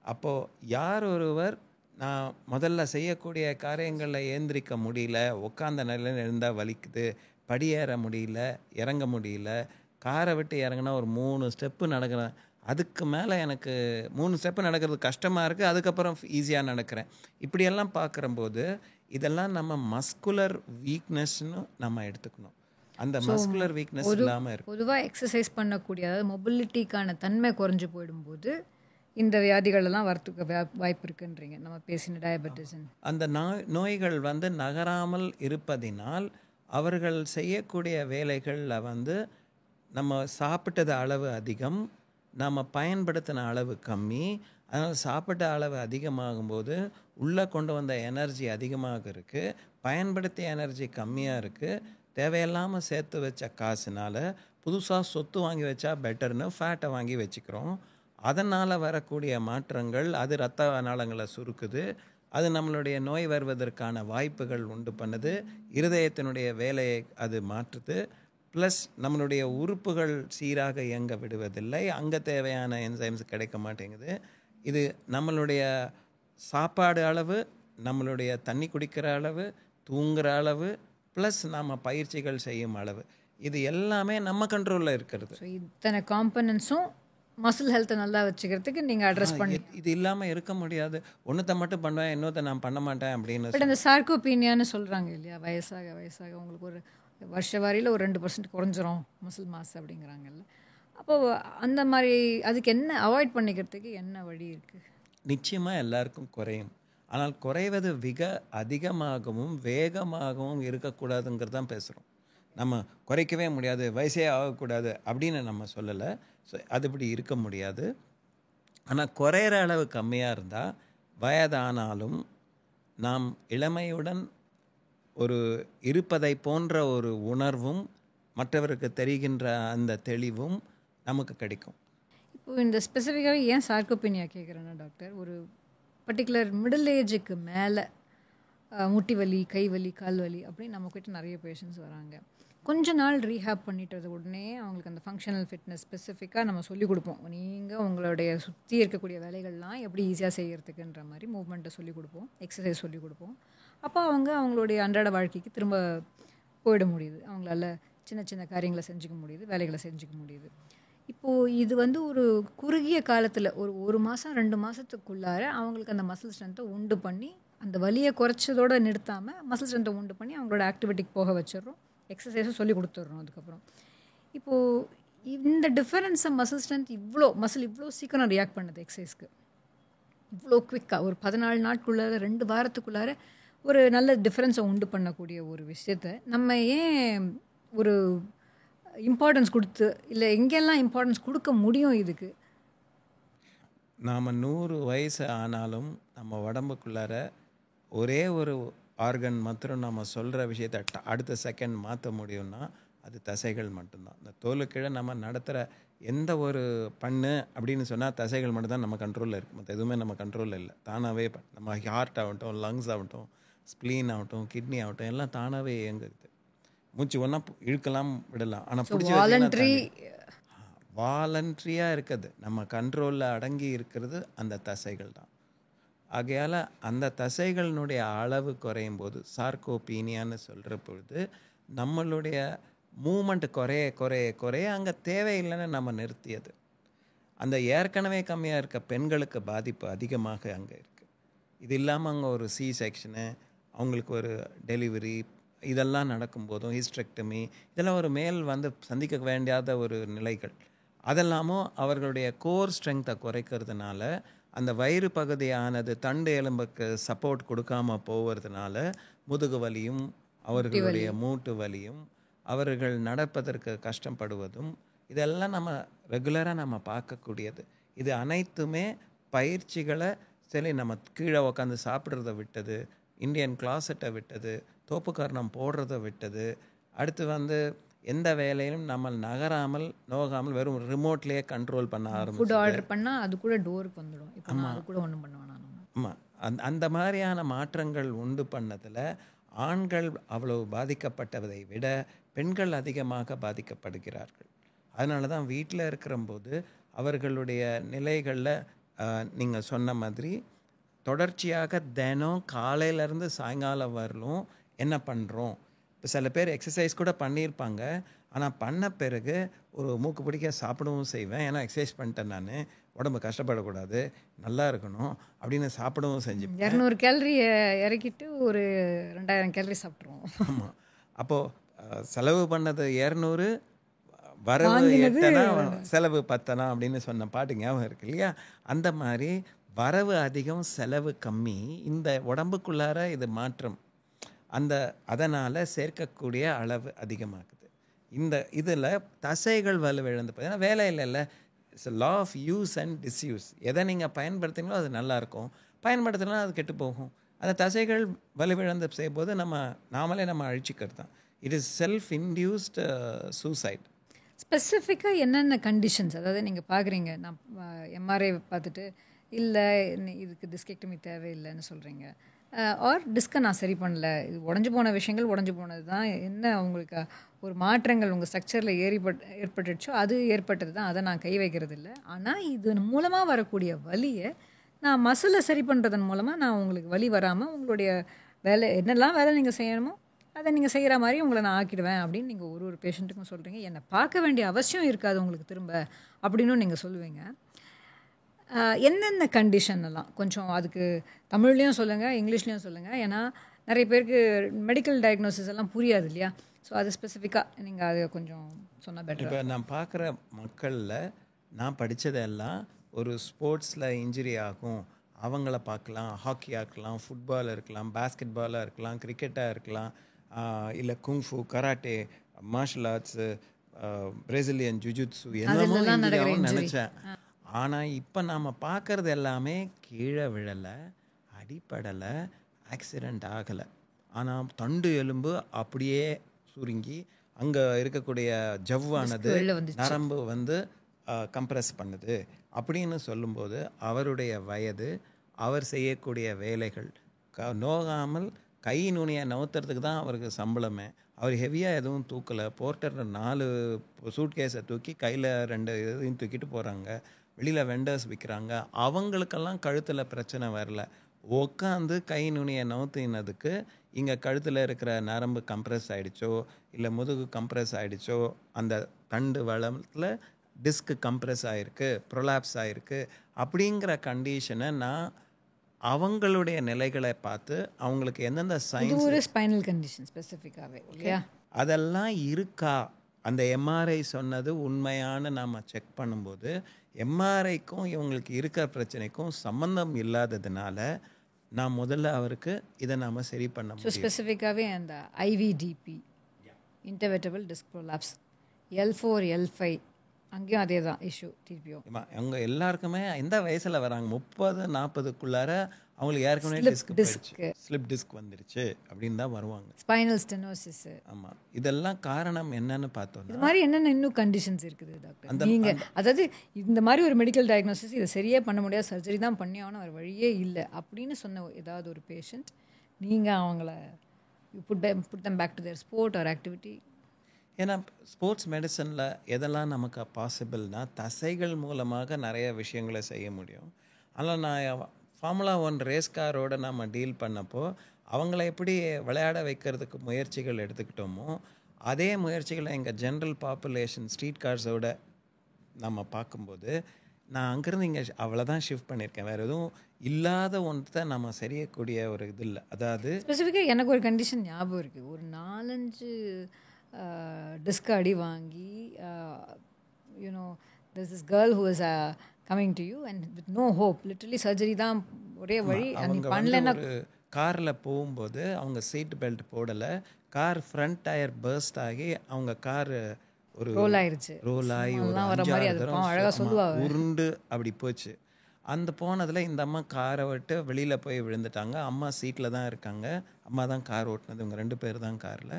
அப்போது யார் ஒருவர் நான் முதல்ல செய்யக்கூடிய காரியங்களில் ஏந்திரிக்க முடியல, உட்காந்த நிலையில் இருந்தால் வலிக்குது, படியேற முடியல, இறங்க முடியல, காரை விட்டு இறங்கினா ஒரு 3 ஸ்டெப்பு நடக்கிறேன், அதுக்கு மேலே எனக்கு 3 ஸ்டெப்பு நடக்கிறது கஷ்டமாக இருக்குது, அதுக்கப்புறம் ஈஸியாக நடக்கிறேன், இப்படியெல்லாம் பார்க்குறம்போது இதெல்லாம் நம்ம மஸ்குலர் வீக்னஸ்னு நம்ம எடுத்துக்கணும். அந்த மஸ்குலர் வீக்னஸ் இல்லாமல் இருக்கும். பொதுவாக எக்ஸசைஸ் பண்ணக்கூடிய, அதாவது மொபிலிட்டிக்கான தன்மை குறைஞ்சு போயிடும்போது இந்த வியாதிகளெல்லாம் வரத்துக்கு வாய்ப்பு இருக்குன்றீங்க, நம்ம பேசின டயபெட்டிஸ். அந்த நோய்கள் வந்து நகராமல் இருப்பதினால் அவர்கள் செய்யக்கூடிய வேலைகளில் நம்ம சாப்பிட்டது அளவு அதிகம், நம்ம பயன்படுத்தின அளவு கம்மி. அதனால் சாப்பிட்ட அளவு அதிகமாகும்போது உள்ளே கொண்டு வந்த எனர்ஜி அதிகமாக இருக்குது, பயன்படுத்திய எனர்ஜி கம்மியாக இருக்குது. தேவையில்லாமல் சேர்த்து வச்ச காசுனால புதுசாக சொத்து வாங்கி வச்சா பெட்டர்னு ஃபேட்டை வாங்கி வச்சுக்கிறோம். அதனால் வரக்கூடிய மாற்றங்கள் அது இரத்த நாளங்களை சுருக்குது, அது நம்மளுடைய நோய் வருவதற்கான வாய்ப்புகள் உண்டு பண்ணுது, இருதயத்தினுடைய வேலையை அது மாற்றுது. ப்ளஸ் நம்மளுடைய உறுப்புகள் சீராக இயங்க விடுவதில்லை, அங்கே தேவையான என்சைம்ஸ் கிடைக்க மாட்டேங்குது. இது நம்மளுடைய சாப்பாடு அளவு, நம்மளுடைய தண்ணி குடிக்கிற அளவு, தூங்குகிற அளவு, ப்ளஸ் நம்ம பயிற்சிகள் செய்யும் அளவு, இது எல்லாமே நம்ம கண்ட்ரோலில் இருக்கிறது. ஸோ இத்தனை காம்பனன்ஸும் மசில் ஹெல்த்தை நல்லா வச்சுக்கிறதுக்கு நீங்கள் அட்ரஸ் பண்ணி, இது இல்லாமல் இருக்க முடியாது. ஒன்றத்தை மட்டும் பண்ணுவேன், இன்னொருத்த நான் பண்ண மாட்டேன் அப்படின்னு. பட் அந்த சார்கோபீனியான்னு சொல்கிறாங்க இல்லையா, வயசாக வயசாக உங்களுக்கு ஒரு வருஷ வாரியில் ஒரு 2% குறைஞ்சிரும் மசில் மாஸ் அப்படிங்கிறாங்கல்ல. அப்போது அந்த மாதிரி அதுக்கு என்ன அவாய்ட் பண்ணிக்கிறதுக்கு என்ன வழி இருக்குது? நிச்சயமாக எல்லாருக்கும் குறையும், ஆனால் குறைவது மிக அதிகமாகவும் வேகமாகவும் இருக்கக்கூடாதுங்கிறது தான் பேசுகிறோம். நம்ம குறைக்கவே முடியாது, வயசே ஆகக்கூடாது அப்படின்னு நம்ம சொல்லலை. ஸோ அதுபடி இருக்க முடியாது. ஆனால் குறையிற அளவு கம்மியாக இருந்தால் வயதானாலும் நாம் இளமையுடன் ஒரு இருப்பதை போன்ற ஒரு உணர்வும் மற்றவருக்கு தெரிகின்ற அந்த தெளிவும் நமக்கு கிடைக்கும். இப்போது இந்த ஸ்பெசிஃபிக்காகவே ஏன் சார்கோபீனியா கேட்குறேன்னா டாக்டர், ஒரு பர்டிகுலர் மிடில் ஏஜுக்கு மேலே முட்டி வலி, கை வலி, கால் வலி அப்படின்னு நம்மக்கிட்ட நிறைய பேஷண்ட்ஸ் வராங்க. கொஞ்ச நாள் ரீஹேப் பண்ணிட்டது உடனே அவங்களுக்கு அந்த ஃபங்க்ஷனல் ஃபிட்னஸ் ஸ்பெசிஃபிக்காக நம்ம சொல்லிக் கொடுப்போம். நீங்கள் உங்களுடைய சுற்றி இருக்கக்கூடிய வேலைகள்லாம் எப்படி ஈஸியாக செய்கிறதுக்குன்ற மாதிரி மூவ்மெண்ட்டை சொல்லிக் கொடுப்போம், எக்ஸசைஸ் சொல்லிக் கொடுப்போம். அப்போ அவங்களுடைய அன்றாட வாழ்க்கைக்கு திரும்ப போயிட முடியுது, அவங்களால சின்ன சின்ன காரியங்களை செஞ்சுக்க முடியுது, வேலைகளை செஞ்சுக்க முடியுது. இப்போது இது ஒரு குறுகிய காலத்தில் ஒரு மாதம் 2 மாதத்துக்குள்ளார அவங்களுக்கு அந்த மசில் ஸ்ட்ரென்த்தை உண்டு பண்ணி, அந்த வலியை குறைச்சதோடு நிறுத்தாமல் மசில் ஸ்ட்ரென்த்தை உண்டு பண்ணி அவங்களோட ஆக்டிவிட்டிக்கு போக வச்சிடுறோம், எக்ஸசைஸும் சொல்லி கொடுத்துட்றோம். அதுக்கப்புறம் இப்போது இந்த டிஃபரன்ஸை மசில் ஸ்ட்ரென்த் மசில் இவ்வளோ சீக்கிரம் ரியாக்ட் பண்ணுது எக்ஸசைஸ்க்கு, இவ்வளோ குவிக்காக ஒரு 14 நாட்குள்ளார 2 வாரத்துக்குள்ளார ஒரு நல்ல டிஃப்ரென்ஸை உண்டு பண்ணக்கூடிய ஒரு விஷயத்தை நம்ம ஏன் ஒரு இம்பார்ட்டன்ஸ் கொடுத்து, இல்லை எங்கெல்லாம் இம்பார்ட்டன்ஸ் கொடுக்க முடியும் இதுக்கு? நாம் 100 வயசு ஆனாலும் நம்ம உடம்புக்குள்ளார ஒரே ஒரு ஆர்கன் மாத்திரம் நம்ம சொல்கிற விஷயத்தை அடுத்த செகண்ட் மாற்ற முடியும்னா அது தசைகள் மட்டும்தான். இந்த தோலுக்கீழே நம்ம நடத்துகிற எந்த ஒரு பண்ணு அப்படின்னு சொன்னால் தசைகள் மட்டும்தான் நம்ம கண்ட்ரோலில் இருக்குது, மற்ற எதுவுமே நம்ம கண்ட்ரோலில் இல்லை. தானாகவே நம்ம ஹார்ட் ஆகட்டும், லங்ஸ் ஆகட்டும், ஸ்ப்ளீன் ஆகட்டும், கிட்னி ஆகட்டும், எல்லாம் தானாகவே இயங்குது. மூச்சு ஒன்றா இழுக்கலாம் விடலாம், ஆனால் பிடிச்சி வாலண்ட்ரியாக இருக்குது. நம்ம கண்ட்ரோலில் அடங்கி இருக்கிறது அந்த தசைகள் தான். ஆகையால் அந்த தசைகளினுடைய அளவு குறையும் போது சார்கோபீனியான்னு சொல்கிற பொழுது நம்மளுடைய மூமெண்ட் குறைய குறைய குறைய அங்கே தேவையில்லைன்னு நம்ம நிறுத்தியது. அந்த ஏற்கனவே கம்மியாக இருக்க பெண்களுக்கு பாதிப்பு அதிகமாக அங்கே இருக்குது. இது இல்லாமல் அங்கே ஒரு சி செக்ஷனு, அவங்களுக்கு ஒரு டெலிவரி, இதெல்லாம் நடக்கும்போதும் ஹிஸ்டெக்டமி, இதெல்லாம் ஒரு மேல் சந்திக்க வேண்டியாத ஒரு நிலைகள். அதெல்லாமும் அவர்களுடைய கோர் ஸ்ட்ரென்த்தை குறைக்கிறதுனால அந்த வயிறு பகுதியானது தண்டு எலும்புக்கு சப்போர்ட் கொடுக்காம போவதுனால முதுகு வலியும் அவர்களுடைய மூட்டு வலியும் அவர்கள் நடப்பதற்கு கஷ்டப்படுவதும் இதெல்லாம் நம்ம ரெகுலராக நம்ம பார்க்கக்கூடியது. இது அனைத்துமே பயிற்சிகளை சரி நம்ம கீழே உட்காந்து சாப்பிட்றத விட்டது, இந்தியன் கிளாசெட்டை விட்டது, தோப்புக்கரணம் போடுறத விட்டது, அடுத்து எந்த வேலையிலும் நம்ம நகராமல் நோகாமல் வெறும் ரிமோட்லேயே கண்ட்ரோல் பண்ண ஆரம்பிச்சு ஃபுட் ஆர்டர் பண்ணால் அது கூட டோருக்கு வந்துடும். இப்போ அது கூட ஒன்றும் பண்ண வேணாம். ஆமாம், அந்த மாதிரியான மாற்றங்கள் உண்டு பண்ணதில் ஆண்கள் அவ்வளவு பாதிக்கப்பட்டதை விட பெண்கள் அதிகமாக பாதிக்கப்படுகிறார்கள். அதனால தான் வீட்டில் இருக்கிறம்போது அவர்களுடைய நிலைகளில் நீங்கள் சொன்ன மாதிரி தொடர்ச்சியாக தினம் காலையிலேருந்து சாயங்காலம் வரலும் என்ன பண்ணுறோம். இப்போ சில பேர் எக்ஸசைஸ் கூட பண்ணியிருப்பாங்க, ஆனால் பண்ண பிறகு ஒரு மூக்கு பிடிக்க சாப்பிடவும் செய்வேன். ஏன்னா எக்ஸசைஸ் பண்ணிட்டேன் நான், உடம்பு கஷ்டப்படக்கூடாது, நல்லா இருக்கணும் அப்படின்னு சாப்பிடவும் செஞ்சுப்பேன். 200 கேலரி இறக்கிட்டு ஒரு 2000 கேலரி சாப்பிட்ருவோம். ஆமாம். அப்போது செலவு பண்ணது 200, வரவு வாங்கினது 8 செலவு 10 அப்படின்னு சொன்ன பாட்டு ஞாபகம் இருக்கு இல்லையா? அந்த மாதிரி வரவு அதிகம் செலவு கம்மி, இந்த உடம்புக்குள்ளார இது மாற்றம், அதனால் சேர்க்கக்கூடிய அளவு அதிகமாகுது. இந்த இதில் தசைகள் வலுவிழந்து பார்த்தீங்கன்னா வேலை இல்லைல்ல, it's law of use and disuse. எதை நீங்கள் பயன்படுத்தினீங்களோ அது நல்லாயிருக்கும், பயன்படுத்தினா அது கெட்டு போகும். அந்த தசைகள் வலுவிழந்து செய்யும்போது நாமளே அழிச்சிக்கிறது தான். It is self induced suicide. ஸ்பெசிஃபிக்காக என்னென்ன கண்டிஷன்ஸ், அதாவது நீங்கள் பார்க்குறீங்க, நான் எம்ஆர்ஐ பார்த்துட்டு இல்லை இதுக்கு டிஸ்கெக்டமி தேவையில்லைன்னு சொல்கிறீங்க, ஆர் டிஸ்கை நான் சரி பண்ணல, இது உடஞ்சி போன விஷயங்கள் உடஞ்சி போனது தான், என்ன உங்களுக்கு ஒரு மாற்றங்கள் உங்கள் ஸ்ட்ரக்சரில் ஏற்பட்டுச்சோ அது ஏற்பட்டது தான், அதை நான் கை வைக்கிறது இல்லை. ஆனால் இது மூலமாக வரக்கூடிய வலியை நான் மசிலை சரி பண்ணுறதன் மூலமாக நான் உங்களுக்கு வலி வராமல் உங்களுடைய வேலை என்னெல்லாம் வேலை நீங்கள் செய்யணுமோ அதை நீங்கள் செய்கிற மாதிரி உங்களை நான் ஆக்கிடுவேன் அப்படின்னு நீங்கள் ஒரு பேஷண்ட்டுக்கும் சொல்கிறீங்க. என்னை பார்க்க வேண்டிய அவசியம் இருக்காது உங்களுக்கு திரும்ப அப்படின்னு நீங்கள் சொல்லுவீங்க. என்னென்ன கண்டிஷன் எல்லாம் கொஞ்சம் அதுக்கு தமிழ்லேயும் சொல்லுங்கள், இங்கிலீஷ்லேயும் சொல்லுங்கள். ஏன்னா நிறைய பேருக்கு மெடிக்கல் டயக்னோசிஸ் எல்லாம் புரியாது இல்லையா? ஸோ அது ஸ்பெசிஃபிக்காக நீங்கள் அதை கொஞ்சம் சொன்னால் பெட்டர். இப்போ நான் பார்க்குற மக்களில் நான் படித்ததெல்லாம் ஒரு ஸ்போர்ட்ஸில் இன்ஜுரி ஆகும், அவங்கள பார்க்கலாம். ஹாக்கியாக இருக்கலாம், ஃபுட்பால் இருக்கலாம், பேஸ்கெட் பாலாக இருக்கலாம், கிரிக்கெட்டாக இருக்கலாம், இல்லை kung fu, karate, martial arts, Brazilian jujutsu, என்னமோ இன்ஜுரியாகவும் நினச்சேன். ஆனால் இப்போ நாம் பார்க்குறது எல்லாமே கீழே விழலை, அடிப்படலை, ஆக்சிடெண்ட் ஆகலை, ஆனால் தண்டு எலும்பு அப்படியே சுருங்கி அங்கே இருக்கக்கூடிய ஜவ்வானது நரம்பு கம்ப்ரெஸ் பண்ணுது அப்படின்னு சொல்லும்போது அவருடைய வயது, அவர் செய்யக்கூடிய வேலைகள் நோகாமல் கை நுனியை நவுத்துறதுக்கு தான் அவருக்கு சம்பளமே. அவர் ஹெவியாக எதுவும் தூக்கலை. போர்ட்டர் 4 சூட்கேஸை தூக்கி கையில் 2 இதையும் தூக்கிட்டு போகிறாங்க. வெளியில் வெண்டர்ஸ் விற்கிறாங்க, அவங்களுக்கெல்லாம் கழுத்தில் பிரச்சனை வரல. உட்காந்து கை நுனியை நவுத்தினதுக்கு இங்கே கழுத்தில் இருக்கிற நரம்பு கம்ப்ரெஸ் ஆகிடுச்சோ இல்லை முதுகு கம்ப்ரெஸ் ஆகிடுச்சோ, அந்த தண்டு வளத்தில் டிஸ்க் கம்ப்ரெஸ் ஆகிருக்கு, ப்ரொலாப்ஸ் ஆகிருக்கு, அப்படிங்கிற கண்டிஷனை நான் அவங்களுடைய நிலைகளை பார்த்து அவங்களுக்கு எந்தெந்த சைன்ஸ் ஒரு ஸ்பைனல் கண்டிஷன் ஸ்பெசிஃபிக்காகவே இல்லையா அதெல்லாம் இருக்கா, அந்த எம்ஆர்ஐ சொன்னது உண்மையான நாம் செக் பண்ணும்போது எம்ஆர்ஐக்கும் இவங்களுக்கு இருக்கிற பிரச்சனைக்கும் சம்மந்தம் இல்லாததுனால நான் முதல்ல அவருக்கு இதை நாம் சரி பண்ண முடியும். ஸ்பெசிஃபிக்காகவே அந்த IVDP, இன்டர்வெர்டபிள் disk prolapse, L4 L5 அங்கேயும் அதே தான் இஷ்யூ திருப்பியும். அவங்க எல்லாருக்குமே எந்த வயசில் வராங்க, 30-40க்குள்ளார அவங்களுக்கு ஏற்கனவே ஸ்லிப் டிஸ்க் வந்துருச்சு அப்படின்னு தான் வருவாங்க. Spinal stenosis. ஆமாம், இதெல்லாம் காரணம் என்னன்னு பார்த்தோம்னா இது மாதிரி என்னென்ன இன்னும் கண்டிஷன்ஸ் இருக்குது டாக்டர்? நீங்கள் அதாவது இந்த மாதிரி ஒரு மெடிக்கல் டயக்னோசிஸ் இதை சரியாக பண்ண முடியாது, சர்ஜரி தான் பண்ணி ஆகணும், ஒரு வழியே இல்லை அப்படின்னு சொன்ன ஏதாவது ஒரு பேஷண்ட் நீங்கள் அவங்கள put them back to their sport or activity? ஏன்னா ஸ்போர்ட்ஸ் மெடிசனில் எதெல்லாம் நமக்கு பாசிபிள்னா தசைகள் மூலமாக நிறைய விஷயங்களை செய்ய முடியும். ஆனால் நான் ஃபார்முலா 1 ரேஸ் காரோடு நம்ம டீல் பண்ணப்போ அவங்கள எப்படி விளையாட வைக்கிறதுக்கு முயற்சிகள் எடுத்துக்கிட்டோமோ அதே முயற்சிகளை எங்கள் ஜென்ரல் பாப்புலேஷன் ஸ்ட்ரீட் கார்ஸோட நம்ம பார்க்கும்போது நான் அங்கேருந்து இங்கே அவ்வளோதான் ஷிஃப்ட் பண்ணியிருக்கேன். வேறு எதுவும் இல்லாத ஒன்றை நம்ம செய்யக்கூடிய ஒரு இது இல்லை. அதாவது ஸ்பெசிஃபிக்காக எனக்கு ஒரு கண்டிஷன் ஞாபகம் இருக்குது. ஒரு 4-5 டிஸ்க் அடி வாங்கி you know this is girl who is coming to you and with no hope, literally surgery தான் ஒரே வழி. அவங்க பண்ணலன்னா காரில் போகும்போது அவங்க சீட் பெல்ட் போடலை, கார் ஃப்ரண்ட் டயர் பர்ஸ்ட் ஆகி அவங்க கார் ஒரு ரோல் ஆயிடுச்சு, ரோல் ஆகி உருண்டு அப்படி போச்சு. அந்த போனதில் இந்த அம்மா காரை விட்டு வெளியில் போய் விழுந்துட்டாங்க. அம்மா சீட்டில் தான் இருக்காங்க, அம்மா தான் கார் ஓட்டினது, இவங்க 2 பேர் தான் காரில்.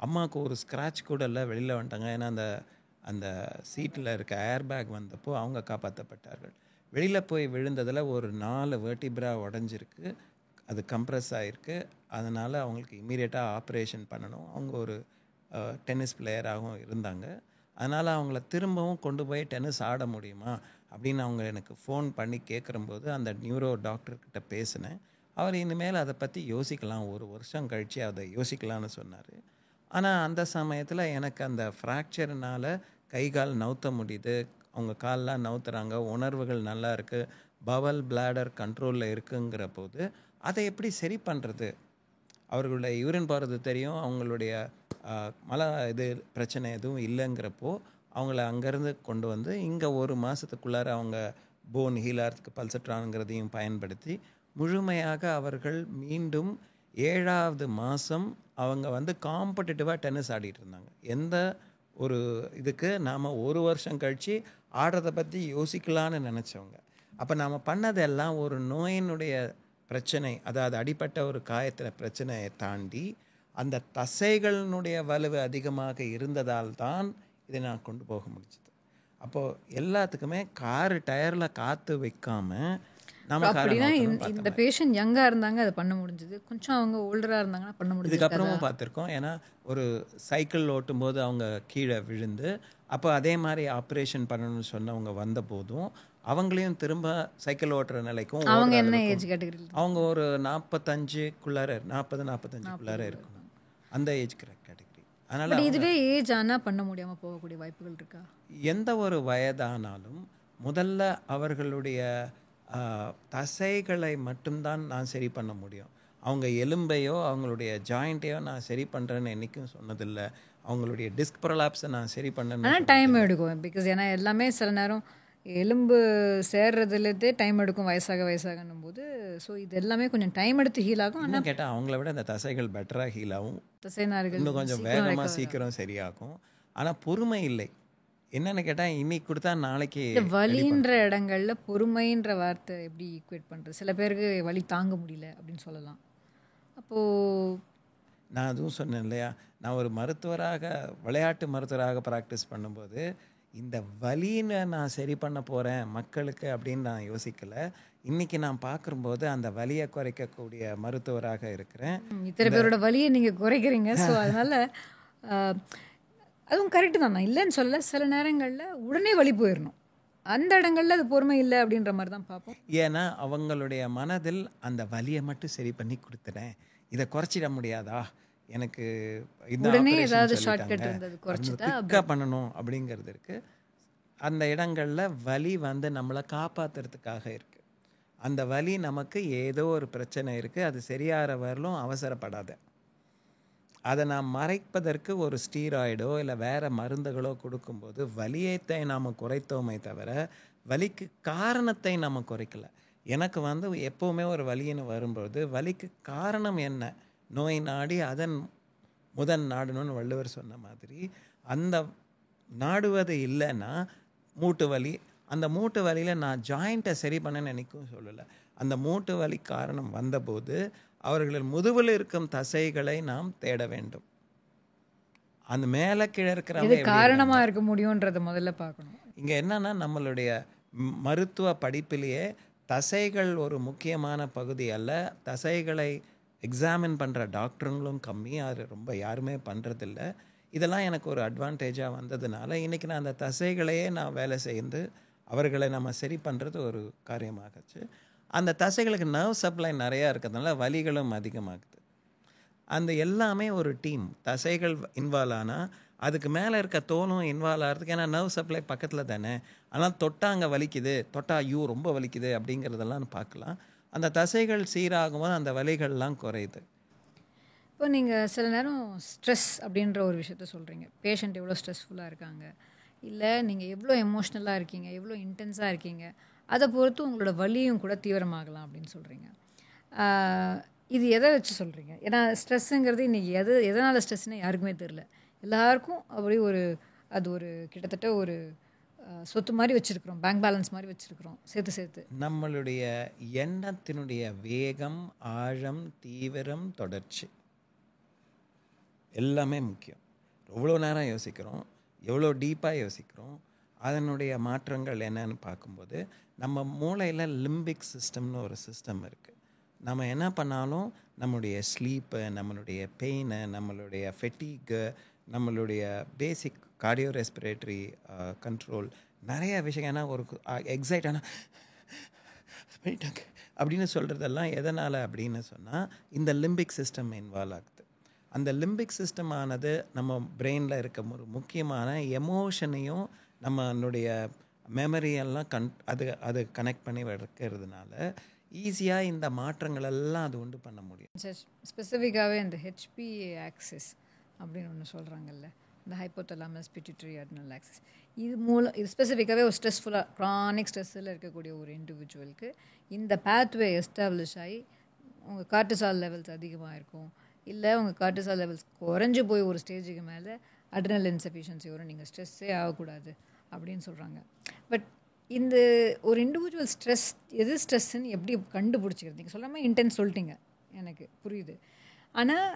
அம்மாவுக்கு ஒரு ஸ்க்ராட்ச் கூட இல்லை, வெளியில் வந்துட்டாங்க. ஏன்னா அந்த சீட்டில் இருக்க ஏர் பேக் வந்தப்போ அவங்க காப்பாற்றப்பட்டார்கள். வெளியில் போய் விழுந்ததில் ஒரு 4 வெர்டிப்ரா உடஞ்சிருக்கு, அது கம்ப்ரெஸ் ஆகிருக்கு. அதனால் அவங்களுக்கு இம்மீடியட்டாக ஆப்ரேஷன் பண்ணணும். அவங்க ஒரு டென்னிஸ் பிளேயராகவும் இருந்தாங்க. அதனால் அவங்கள திரும்பவும் கொண்டு போய் டென்னிஸ் ஆட முடியுமா அப்படின்னு அவங்க எனக்கு ஃபோன் பண்ணி கேட்குறம்போது அந்த நியூரோ டாக்டர்கிட்ட பேசினேன். அவர் இனிமேல் அதை பற்றி யோசிக்கலாம், 1 வருஷம் கழித்து அதை யோசிக்கலான்னு சொன்னார். ஆனால் அந்த சமயத்தில் எனக்கு அந்த ஃப்ராக்சர்னால் கை கால் நவுத்த முடியுது, அவங்க கால்லாம் நவுத்துறாங்க, உணர்வுகள் நல்லா இருக்குது, பவல் பிளாடர் கண்ட்ரோலில் இருக்குங்கிற போது அதை எப்படி சரி பண்ணுறது? அவர்களுடைய யூரின் போகிறது தெரியும், அவங்களுடைய மல இது பிரச்சனை எதுவும் இல்லைங்கிறப்போ அவங்கள அங்கேருந்து கொண்டு வந்து இங்கே ஒரு மாதத்துக்குள்ளார அவங்க போன் ஹீலாகிறதுக்கு பல்சட்ரான்ங்கிறதையும் பயன்படுத்தி முழுமையாக அவர்கள் மீண்டும் 7வது மாதம் அவங்க வந்து காம்படிட்டிவாக டென்னிஸ் ஆடிட்டு இருந்தாங்க. எந்த ஒரு இதுக்கு நாம் ஒரு வருஷம் கழித்து ஆடுறதை பற்றி யோசிக்கலான்னு நினச்சவங்க. அப்போ நாம் பண்ணதெல்லாம் ஒரு நோயினுடைய பிரச்சனை, அதாவது அடிப்பட்ட ஒரு காயத்தில் பிரச்சனையை தாண்டி அந்த தசைகளினுடைய வலுவு அதிகமாக இருந்ததால் தான் இதை நான் கொண்டு போக முடிச்சது. அப்போது எல்லாத்துக்குமே காரு டயரில் காற்று வைக்காமல் நம்ம அப்படின்னா இந்த பேஷண்ட் யங்காக இருந்தாங்க அதை பண்ண முடிஞ்சது, கொஞ்சம் அவங்க ஓல்டராக இருந்தாங்கன்னா பண்ண முடிஞ்சது. இதுக்கப்புறமும் பார்த்துருக்கோம். ஏன்னா ஒரு சைக்கிள் ஓட்டும்போது அவங்க கீழே விழுந்து அப்போ அதே மாதிரி ஆப்ரேஷன் பண்ணணும்னு சொன்னவங்க வந்த போதும் அவங்களையும் திரும்ப சைக்கிள் ஓட்டுற நிலைக்கும் அவங்க என்ன ஏஜ் கேட்டகரி? அவங்க ஒரு 45க்குள்ளார 40-45க்குள்ளார இருக்கணும், அந்த ஏஜ் கேட்டகரி. அதனால் இதுவே ஏஜ் ஆனால் பண்ண முடியாமல் போகக்கூடிய வாய்ப்புகள் இருக்கா? எந்த ஒரு வயதானாலும் முதல்ல அவர்களுடைய தசைகளை மட்டும்தான் நான் சரி பண்ண முடியும். அவங்க எலும்பையோ அவங்களுடைய ஜாயிண்ட்டையோ நான் சரி பண்ணுறேன்னு என்றைக்கும் சொன்னதில்லை. அவங்களுடைய டிஸ்க் ப்ரொலாப்ஸை நான் சரி பண்ணேன்னு. ஆனால் டைம் எடுக்கும், பிகாஸ் ஏன்னா எல்லாமே சில நேரம் எலும்பு சேர்றதுலேருந்தே டைம் எடுக்கும் வயசாகணும் போது. ஸோ இது எல்லாமே கொஞ்சம் டைம் எடுத்து ஹீல் ஆகும். ஆனால் கேட்டால் அவங்கள விட இந்த தசைகள் பெட்டராக ஹீல் ஆகும், தசைநார்கள் இன்னும் கொஞ்சம் வேகமாக சீக்கிரம் சரியாகும். ஆனால் பொறுமை இல்லை. என்னென்னு கேட்டால் இன்னைக்கு கொடுத்தா நாளைக்கு. வலின்ற இடங்கள்ல பொறுமைன்ற வார்த்தை எப்படி ஈக்குவேட் பண்ணுறது? சில பேருக்கு வலி தாங்க முடியல அப்படின்னு சொல்லலாம். அப்போது நான் அதுவும் சொன்னேன் இல்லையா, நான் ஒரு மருத்துவராக விளையாட்டு மருத்துவராக ப்ராக்டிஸ் பண்ணும்போது இந்த வலின்னு நான் சரி பண்ண போகிறேன் மக்களுக்கு அப்படின்னு நான் யோசிக்கலை. இன்றைக்கி நான் பார்க்கும்போது அந்த வலியை குறைக்கக்கூடிய மருத்துவராக இருக்கிறேன். இத்தனை பேரோட வலியை நீங்கள் குறைக்கிறீங்க. ஸோ அதனால் அதுவும் கரெக்டு தான், நான் இல்லைன்னு சொல்ல. சில நேரங்களில் உடனே வலி போயிடணும், அந்த இடங்கள்ல அது பொறுமை இல்லை அப்படின்ற மாதிரி தான் பார்ப்போம். ஏன்னா அவங்களுடைய மனதில் அந்த வலியை மட்டும் சரி பண்ணி கொடுத்துறேன், இதை குறைச்சிட முடியாதா, எனக்கு உடனே ஏதாவது ஷார்ட்கட் இருந்தது குறைச்சிட்டா பண்ணணும் அப்படிங்கிறது இருக்குது. அந்த இடங்களில் வலி வந்து நம்மளை காப்பாற்றுறதுக்காக இருக்குது. அந்த வலி நமக்கு ஏதோ ஒரு பிரச்சனை இருக்குது, அது சரியாகிற வரலும் அவசரப்படாத. அதை நாம் மறைப்பதற்கு ஒரு ஸ்டீராய்டோ இல்லை வேறு மருந்துகளோ கொடுக்கும்போது வலியத்தை நாம் குறைத்தோமே தவிர வலிக்கு காரணத்தை நம்ம குறைக்கல. எனக்கு வந்து எப்போவுமே ஒரு வலின்னு வரும்போது வலிக்கு காரணம் என்ன, நோய் நாடி அதன் முதன் நாடணும்னு வள்ளுவர் சொன்ன மாதிரி, அந்த நாடுவது இல்லைன்னா மூட்டு வலி, அந்த மூட்டு வலியில் நான் ஜாயிண்ட்டை சரி பண்ணேன்னு நினைக்கும் சொல்லலை. அந்த மூட்டு வலி காரணம் வந்தபோது அவர்கள் முதுகில் இருக்கும் தசைகளை நாம் தேட வேண்டும். அந்த மேலே கீழே இருக்கிறவங்க காரணமாக இருக்க முடியுன்றதை முதல்ல பார்க்கணும். இங்கே என்னன்னா நம்மளுடைய மருத்துவ படிப்பிலேயே தசைகள் ஒரு முக்கியமான பகுதி அல்ல. தசைகளை எக்ஸாமின் பண்ணுற டாக்டருங்களும் கம்மி, அது ரொம்ப யாருமே பண்ணுறதில்ல. இதெல்லாம் எனக்கு ஒரு அட்வான்டேஜாக வந்ததுனால இன்றைக்கி நான் அந்த தசைகளையே நான் வேலை செய்து அவர்களை நம்ம சரி பண்ணுறது ஒரு காரியமாகச்சு. அந்த தசைகளுக்கு நர்வ் சப்ளை நிறையா இருக்கிறதுனால வலிகளும் அதிகமாகுது. அந்த எல்லாமே ஒரு டீம். தசைகள் இன்வால்வ் ஆனால் அதுக்கு மேலே இருக்க தோலும் இன்வால்வ் ஆகிறதுக்கு, ஏன்னா நர்வ் சப்ளை பக்கத்தில் தானே. ஆனால் தொட்டால் அங்கே வலிக்குது, தொட்டால் ஐயோ ரொம்ப வலிக்குது அப்படிங்கிறதெல்லாம் பார்க்கலாம். அந்த தசைகள் சீராகும்போது அந்த வலிகள்லாம் குறையுது. இப்போ நீங்கள் சில நேரம் ஸ்ட்ரெஸ் அப்படின்ற ஒரு விஷயத்த சொல்கிறீங்க. பேஷண்ட் எவ்வளோ ஸ்ட்ரெஸ்ஃபுல்லாக இருக்காங்க, இல்லை நீங்கள் எவ்வளோ எமோஷ்னலாக இருக்கீங்க, எவ்வளோ இன்டென்ஸாக இருக்கீங்க, அதை பொறுத்து உங்களோட வலியும் கூட தீவிரமாகலாம் அப்படின்னு சொல்கிறீங்க. இது எதை வச்சு சொல்கிறீங்க? ஏன்னா ஸ்ட்ரெஸ்ஸுங்கிறது இன்றைக்கி எதனால் ஸ்ட்ரெஸ்ன்னு யாருக்குமே தெரில. எல்லாருக்கும் அப்படி ஒரு அது ஒரு கிட்டத்தட்ட ஒரு சொத்து மாதிரி வச்சுருக்கிறோம், பேங்க் பேலன்ஸ் மாதிரி வச்சுருக்கிறோம் சேர்த்து. நம்மளுடைய எண்ணத்தினுடைய வேகம், ஆழம், தீவிரம், தொடர்ச்சி எல்லாமே முக்கியம். எவ்வளோ நேரம் யோசிக்கிறோம், எவ்வளோ டீப்பாக யோசிக்கிறோம், அதனுடைய மாற்றங்கள் என்னன்னு பார்க்கும்போது நம்ம மூளையில் லிம்பிக் சிஸ்டம்னு ஒரு சிஸ்டம் இருக்குது. நம்ம என்ன பண்ணாலும் நம்மளுடைய ஸ்லீப்பு, நம்மளுடைய பெயினு, நம்மளுடைய ஃபெட்டிக்கு, நம்மளுடைய பேசிக் கார்டியோ ரெஸ்பிரேட்டரி கண்ட்ரோல், நிறைய விஷயம். ஏன்னா ஒரு எக்ஸைட் ஆனால் பண்ணிட்டாங்க அப்படின்னு சொல்கிறதெல்லாம் எதனால் அப்படின்னு சொன்னால் இந்த லிம்பிக் சிஸ்டம் இன்வால்வ் ஆகுது. அந்த லிம்பிக் சிஸ்டம் ஆனது நம்ம பிரெயினில் இருக்க ஒரு முக்கியமான எமோஷனையும் நம்மளுடைய மெமரியெல்லாம் அது கனெக்ட் பண்ணி வைக்கிறதுனால ஈஸியாக இந்த மாற்றங்கள் எல்லாம் அது உண்டு பண்ண முடியும். ஸ்பெசிஃபிக்காகவே இந்த ஹெச்பிஏ ஆக்சிஸ் அப்படின்னு ஒன்று சொல்கிறாங்கல்ல, இந்த ஹைப்போதலாமஸ் பிட்யூட்டரி அட்ரினல் ஆக்சிஸ், இது ஸ்பெசிஃபிக்காகவே ஒரு ஸ்ட்ரெஸ்ஃபுல்லாக க்ரானிக் ஸ்ட்ரெஸ்ஸில் இருக்கக்கூடிய ஒரு இண்டிவிஜுவலுக்கு இந்த பேத்வே எஸ்டாப்ளிஷ் ஆகி உங்கள் கார்டிசால் லெவல்ஸ் அதிகமாக இருக்கும், இல்லை உங்கள் கார்டிசால் லெவல்ஸ் குறைஞ்சி போய் ஒரு ஸ்டேஜுக்கு மேலே அட்ரினல் இன்சஃபிஷியன்சி வரும், நீங்கள் ஸ்ட்ரெஸ்ஸே ஆகக்கூடாது அப்படின்னு சொல்கிறாங்க. பட் இந்த ஒரு இண்டிவிஜுவல் ஸ்ட்ரெஸ் எது ஸ்ட்ரெஸ்ன்னு எப்படி கண்டுபிடிச்சிக்கிறது? நீங்கள் சொல்கிற மாதிரி இன்டென்ஸ் சொல்லிட்டீங்க, எனக்கு புரியுது. ஆனால்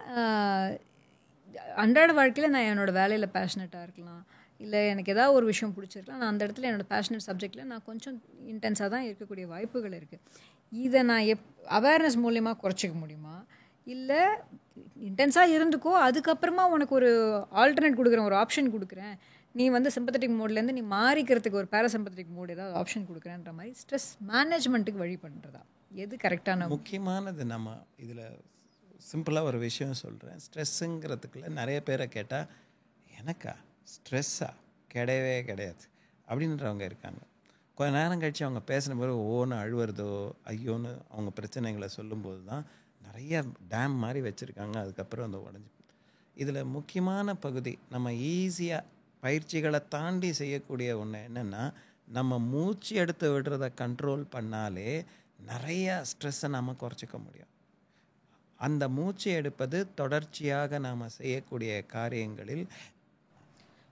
அன்றாட வாழ்க்கையில் நான் என்னோடய வேலையில் பேஷனட்டாக இருக்கலாம், இல்லை எனக்கு ஏதாவது ஒரு விஷயம் பிடிச்சிருக்கலாம், நான் அந்த இடத்துல என்னோடய பேஷனட் சப்ஜெக்டில் நான் கொஞ்சம் இன்டென்ஸாக தான் இருக்கக்கூடிய வாய்ப்புகள் இருக்குது. இதை நான் அவேர்னஸ் மூலியமாக குறைச்சிக்க முடியுமா, இல்லை இன்டென்ஸாக இருந்துக்கோ அதுக்கப்புறமா உனக்கு ஒரு ஆல்டர்னேட் கொடுக்குறேன், ஒரு ஆப்ஷன் கொடுக்குறேன், நீ வந்து சிம்பத்தட்டிக் மோட்லேருந்து நீ மாறிக்கிறதுக்கு ஒரு பேராசிம்பத்தட்டிக் மோட் ஏதாவது ஆப்ஷன் கொடுக்குறேன்ற மாதிரி ஸ்ட்ரெஸ் மேனேஜ்மெண்ட்டுக்கு வழி பண்ணுறதா எது கரெக்டான? முக்கியமானது நம்ம இதில் சிம்பிளாக ஒரு விஷயம் சொல்கிறேன். ஸ்ட்ரெஸ்ஸுங்கிறதுக்குள்ள நிறைய பேரை கேட்டால் எனக்கா ஸ்ட்ரெஸ்ஸா கிடையவே கிடையாது அப்படின்றவங்க இருக்காங்க. கொஞ்ச நேரம் கழித்து அவங்க பேசின பிறகு ஓன்னு அழுவுறதோ ஐயோன்னு அவங்க பிரச்சனைகளை சொல்லும்போது தான் நிறைய டேம் மாதிரி வச்சுருக்காங்க, அதுக்கப்புறம் அந்த உடஞ்சி. இதில் முக்கியமான பகுதி நம்ம ஈஸியாக பயிற்சிகளை தாண்டி செய்யக்கூடிய ஒன்று என்னென்னா, நம்ம மூச்சு எடுத்து விடுறதை கண்ட்ரோல் பண்ணாலே நிறைய ஸ்ட்ரெஸ்ஸை நாம் குறைச்சிக்க முடியும். அந்த மூச்சு எடுப்பது தொடர்ச்சியாக நாம் செய்யக்கூடிய காரியங்களில்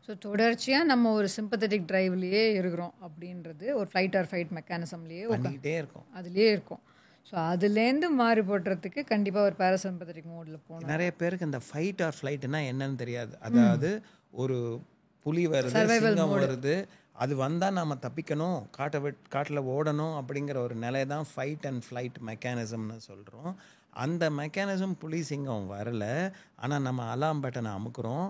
ஸோ தொடர்ச்சியாக நம்ம ஒரு சிம்பத்தட்டிக் ட்ரைவ்லேயே இருக்கிறோம் அப்படின்றது ஒரு ஃப்ளைட் ஆர் ஃபைட் மெக்கானிசம்லேயே பண்ணிக்கிட்டே இருக்கும், அதுலேயே இருக்கும். ஸோ அதுலேருந்து மாறுபடுறதுக்கு கண்டிப்பாக ஒரு பேராசிம்பத்தட்டிக் மோடில் போகணும். நிறைய பேருக்கு இந்த ஃபைட் ஆர் ஃப்ளைட்னா என்னன்னு தெரியாது. அதாவது ஒரு புலி வருது, சிங்கம் வருது, அது வந்தால் நம்ம தப்பிக்கணும், காட்டில் ஓடணும் அப்படிங்கிற ஒரு நிலை தான் ஃபைட் அண்ட் ஃப்ளைட் மெக்கானிசம்னு சொல்கிறோம். அந்த மெக்கானிசம் புலி சிங்கம் வரல, ஆனால் நம்ம அலாம் பட்டனை அமுக்குறோம்,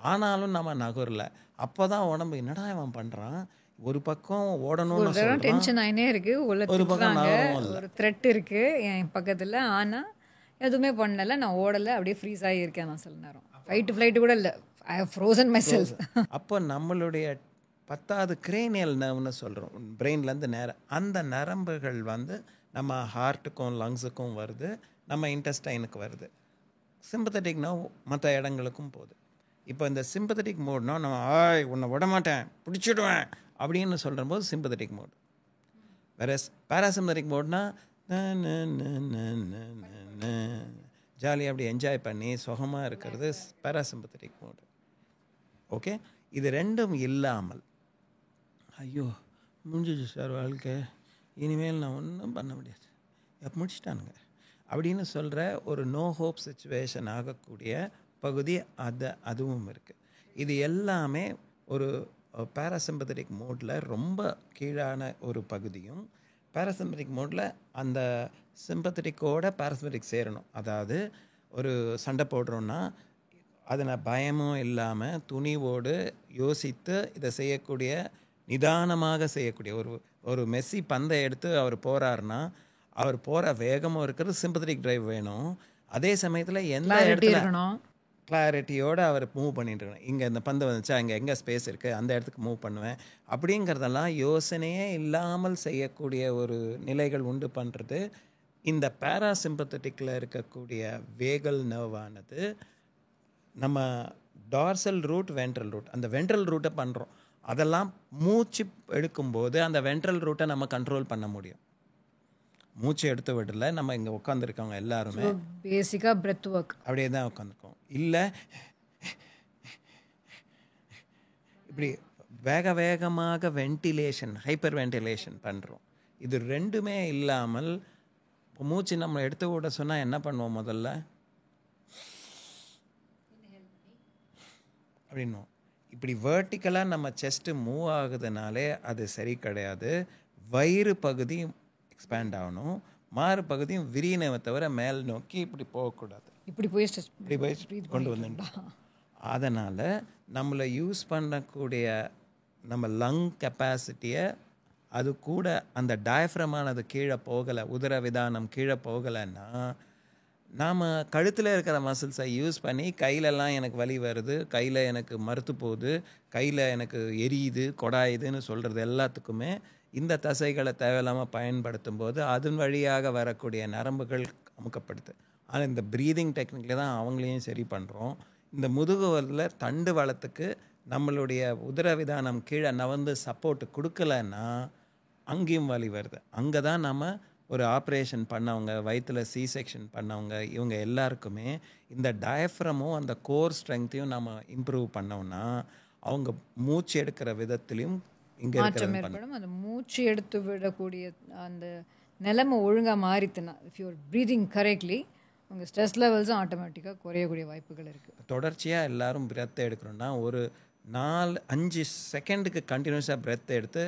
ஆனாலும் நம்ம நகரல. அப்போ தான் உடம்பு என்னடா இவன் பண்ணுறான், ஒரு பக்கம் ஓடணும்னு டென்ஷன் ஆகினே இருக்குது, ஒரு பக்கம் ஒரு த்ரெட் இருக்குது என் பக்கத்தில், ஆனால் எதுவுமே பண்ணலை, நான் ஓடலை, அப்படியே ஃப்ரீஸ் ஆகி இருக்கேன் நான் சில நேரம். ஃபைட்டு ஃப்ளைட்டு கூட இல்லை, I have frozen myself. அப்போ நம்மளுடைய 10வது கிரேனியல் நர்வ்னு சொல்கிறோம், பிரெயின்லேருந்து நேரம் அந்த நரம்புகள் வந்து நம்ம ஹார்ட்டுக்கும் லங்ஸுக்கும் வருது, நம்ம இன்டெஸ்டைனுக்கு வருது. சிம்பத்தட்டிக் நர்வ் மற்ற இடங்களுக்கும் போகுது. இப்போ இந்த சிம்பத்தட்டிக் மோட்னா நம்ம உன்னை விட மாட்டேன் பிடிச்சிடுவேன் அப்படின்னு சொல்கிற போது சிம்பத்தட்டிக் மோட். வேற பேராசிம்பத்தட்டிக் மோட்னா ஜாலியாக அப்படி என்ஜாய் பண்ணி சுகமாக இருக்கிறது பேராசிம்பத்தட்டிக் மோட். ஓகே, இது ரெண்டும் இல்லாமல் ஐயோ முடிஞ்சிச்சு சார் வாழ்க்கை, இனிமேல் நான் ஒன்றும் பண்ண முடியாது, எப்போ முடிச்சிட்டானுங்க அப்படின்னு சொல்கிற ஒரு நோ ஹோப் சிச்சுவேஷன் ஆகக்கூடிய பகுதி அதுவும் இருக்குது. இது எல்லாமே ஒரு பேராசிம்பத்தட்டிக் மோடில் ரொம்ப கீழான ஒரு பகுதியும், பேராசிம்பத்தட்டிக் மோடில் அந்த சிம்பத்தட்டிக்கோட பேராசிம்பத்தட்டிக் சேரணும். அதாவது ஒரு சண்டை போடுறோன்னா அதில் பயமும் இல்லாமல் துணிவோடு யோசித்து இதை செய்யக்கூடிய, நிதானமாக செய்யக்கூடிய ஒரு மெஸ்ஸி பந்தை எடுத்து அவர் போகிறாருன்னா அவர் போகிற வேகமும் இருக்கிறது, சிம்பத்தட்டிக் டிரைவ் வேணும். அதே சமயத்தில் எந்த இடத்துல கிளாரிட்டியோடு அவர் மூவ் பண்ணிட்டு இருக்கணும். இங்கே இந்த பந்து வந்துச்சா, இங்கே எங்கே ஸ்பேஸ் இருக்குது, அந்த இடத்துக்கு மூவ் பண்ணுவேன் அப்படிங்கிறதெல்லாம் யோசனையே இல்லாமல் செய்யக்கூடிய ஒரு நிலைகள் உண்டு பண்ணுறது இந்த பேராசிம்பத்தட்டிக்கில் இருக்கக்கூடிய வேகல் நர்வானது. நம்ம டார்சல் ரூட், வென்ட்ரல் ரூட், அந்த வென்ட்ரல் ரூட்டை பண்ணுறோம். அதெல்லாம் மூச்சு எடுக்கும்போது அந்த வென்ட்ரல் ரூட்டை நம்ம கண்ட்ரோல் பண்ண முடியும். மூச்சு எடுத்து விடல, நம்ம இங்கே உட்காந்துருக்கவங்க எல்லாருமே பேசிக்காக பிரெத் ஒர்க் அப்படியே தான் உட்காந்துருக்கோம். இல்லை இப்படி வேகமாக வென்டிலேஷன், ஹைப்பர் வென்டிலேஷன் பண்ணுறோம். இது ரெண்டுமே இல்லாமல் மூச்சு நம்ம எடுத்து விட சொன்னால் என்ன பண்ணுவோம், முதல்ல அப்படின்னும். இப்படி வேர்ட்டிக்கலாக நம்ம செஸ்ட்டு மூவ் ஆகுதுனாலே அது சரி கிடையாது. வயிறு பகுதியும் எக்ஸ்பேண்ட் ஆகணும், மாறு பகுதியும் விரியனவை தவிர மேல் நோக்கி இப்படி போகக்கூடாது. இப்படி போய் கொண்டு வந்துட்டோம். அதனால் நம்மளை யூஸ் பண்ணக்கூடிய நம்ம லங் கெப்பாசிட்டியை அது கூட அந்த டயஃப்ரமானது கீழே போகலை, உதர விதானம் கீழே போகலைன்னா நாம் கழுத்தில் இருக்கிற மசில்ஸை யூஸ் பண்ணி கையிலலாம் எனக்கு வலி வருது, கையில் எனக்கு மறுத்து போகுது, கையில் எனக்கு எரியுது, கொடாயுதுன்னு சொல்கிறது எல்லாத்துக்குமே இந்த தசைகளை தேவையில்லாமல் பயன்படுத்தும் போது அதன் வழியாக வரக்கூடிய நரம்புகள் அமுக்கப்படுது. ஆனால் இந்த ப்ரீதிங் டெக்னிக்கில் தான் அவங்களையும் சரி பண்ணுறோம். இந்த முதுகுவலில் தண்டு வளத்துக்கு நம்மளுடைய உதரவிதானம் கீழே நவந்து சப்போர்ட் கொடுக்கலன்னா அங்கேயும் வலி வருது. அங்கே தான் நம்ம ஒரு ஆப்ரேஷன் பண்ணவங்க, வயிற்றில் சி செக்ஷன் பண்ணவங்க, இவங்க எல்லாருக்குமே இந்த டயஃப்ரமும் அந்த கோர் ஸ்ட்ரென்த்தையும் நம்ம இம்ப்ரூவ் பண்ணோம்னா அவங்க மூச்சு எடுக்கிற விதத்துலையும் இங்கே மாற்றம் இருக்கிறது ஏற்படும். அந்த மூச்சு எடுத்து விடக்கூடிய அந்த நிலைமை ஒழுங்காக மாறித்துனா, இஃப் யூர் ப்ரீதிங் கரெக்ட்லி, உங்கள் ஸ்ட்ரெஸ் லெவல்ஸும் ஆட்டோமேட்டிக்காக குறையக்கூடிய வாய்ப்புகள் இருக்குது. தொடர்ச்சியாக எல்லாரும் பிரெத்தை எடுக்கணும்னா ஒரு 4-5 செகண்டுக்கு கண்டினியூஸாக பிரெத்தை எடுத்து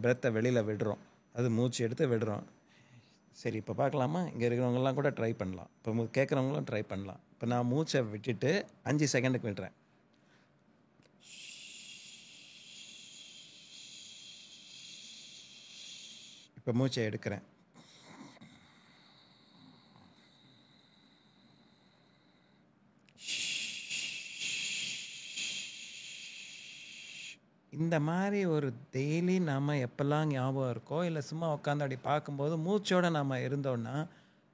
பிரெத்தை வெளியில் விடுறோம், அது மூச்சு எடுத்து விடுறோம். சரி, இப்போ பார்க்கலாமா? இங்கே இருக்கிறவங்கலாம் கூட ட்ரை பண்ணலாம், இப்போ கேட்குறவங்களும் ட்ரை பண்ணலாம். இப்போ நான் மூச்சை விட்டுட்டு 5 செகண்டுக்கு விடுறேன். இப்போ மூச்சை எடுக்கிறேன். இந்த மாதிரி ஒரு டெய்லி நாம் எப்போல்லாம் ஞாபகம் இருக்கோ இல்லை சும்மா உட்காந்து அப்படி பார்க்கும்போது மூச்சோடு நம்ம இருந்தோன்னா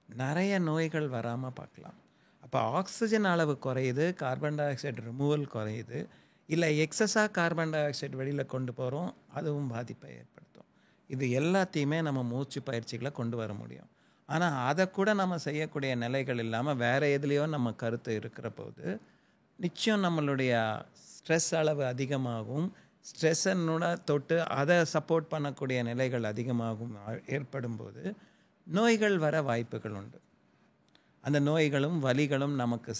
நிறைய நோய்கள் வராமல் பார்க்கலாம். அப்போ ஆக்சிஜன் அளவு குறையுது, கார்பன் டை ஆக்சைடு ரிமூவல் குறையுது, இல்லை எக்ஸஸாக கார்பன் டை ஆக்சைடு வெளியில் கொண்டு போகிறோம், அதுவும் பாதிப்பை ஏற்படுத்தும். இது எல்லாத்தையுமே நம்ம மூச்சு பயிற்சிகளை கொண்டு வர முடியும். ஆனால் அதை கூட நம்ம செய்யக்கூடிய நிலைகள் இல்லாமல் வேறு எதுலேயோ நம்ம கருத்து இருக்கிற போது நிச்சயம் நம்மளுடைய ஸ்ட்ரெஸ் அளவு அதிகமாகும். ஸ்ட்ரெஸ்ஸனோட தொட்டு அதை சப்போர்ட் பண்ணக்கூடிய நிலைகள் அதிகமாகும் ஏற்படும் போது நோய்கள் வர வாய்ப்புகள் உண்டு. அந்த நோய்களும் வலிகளும் நமக்கு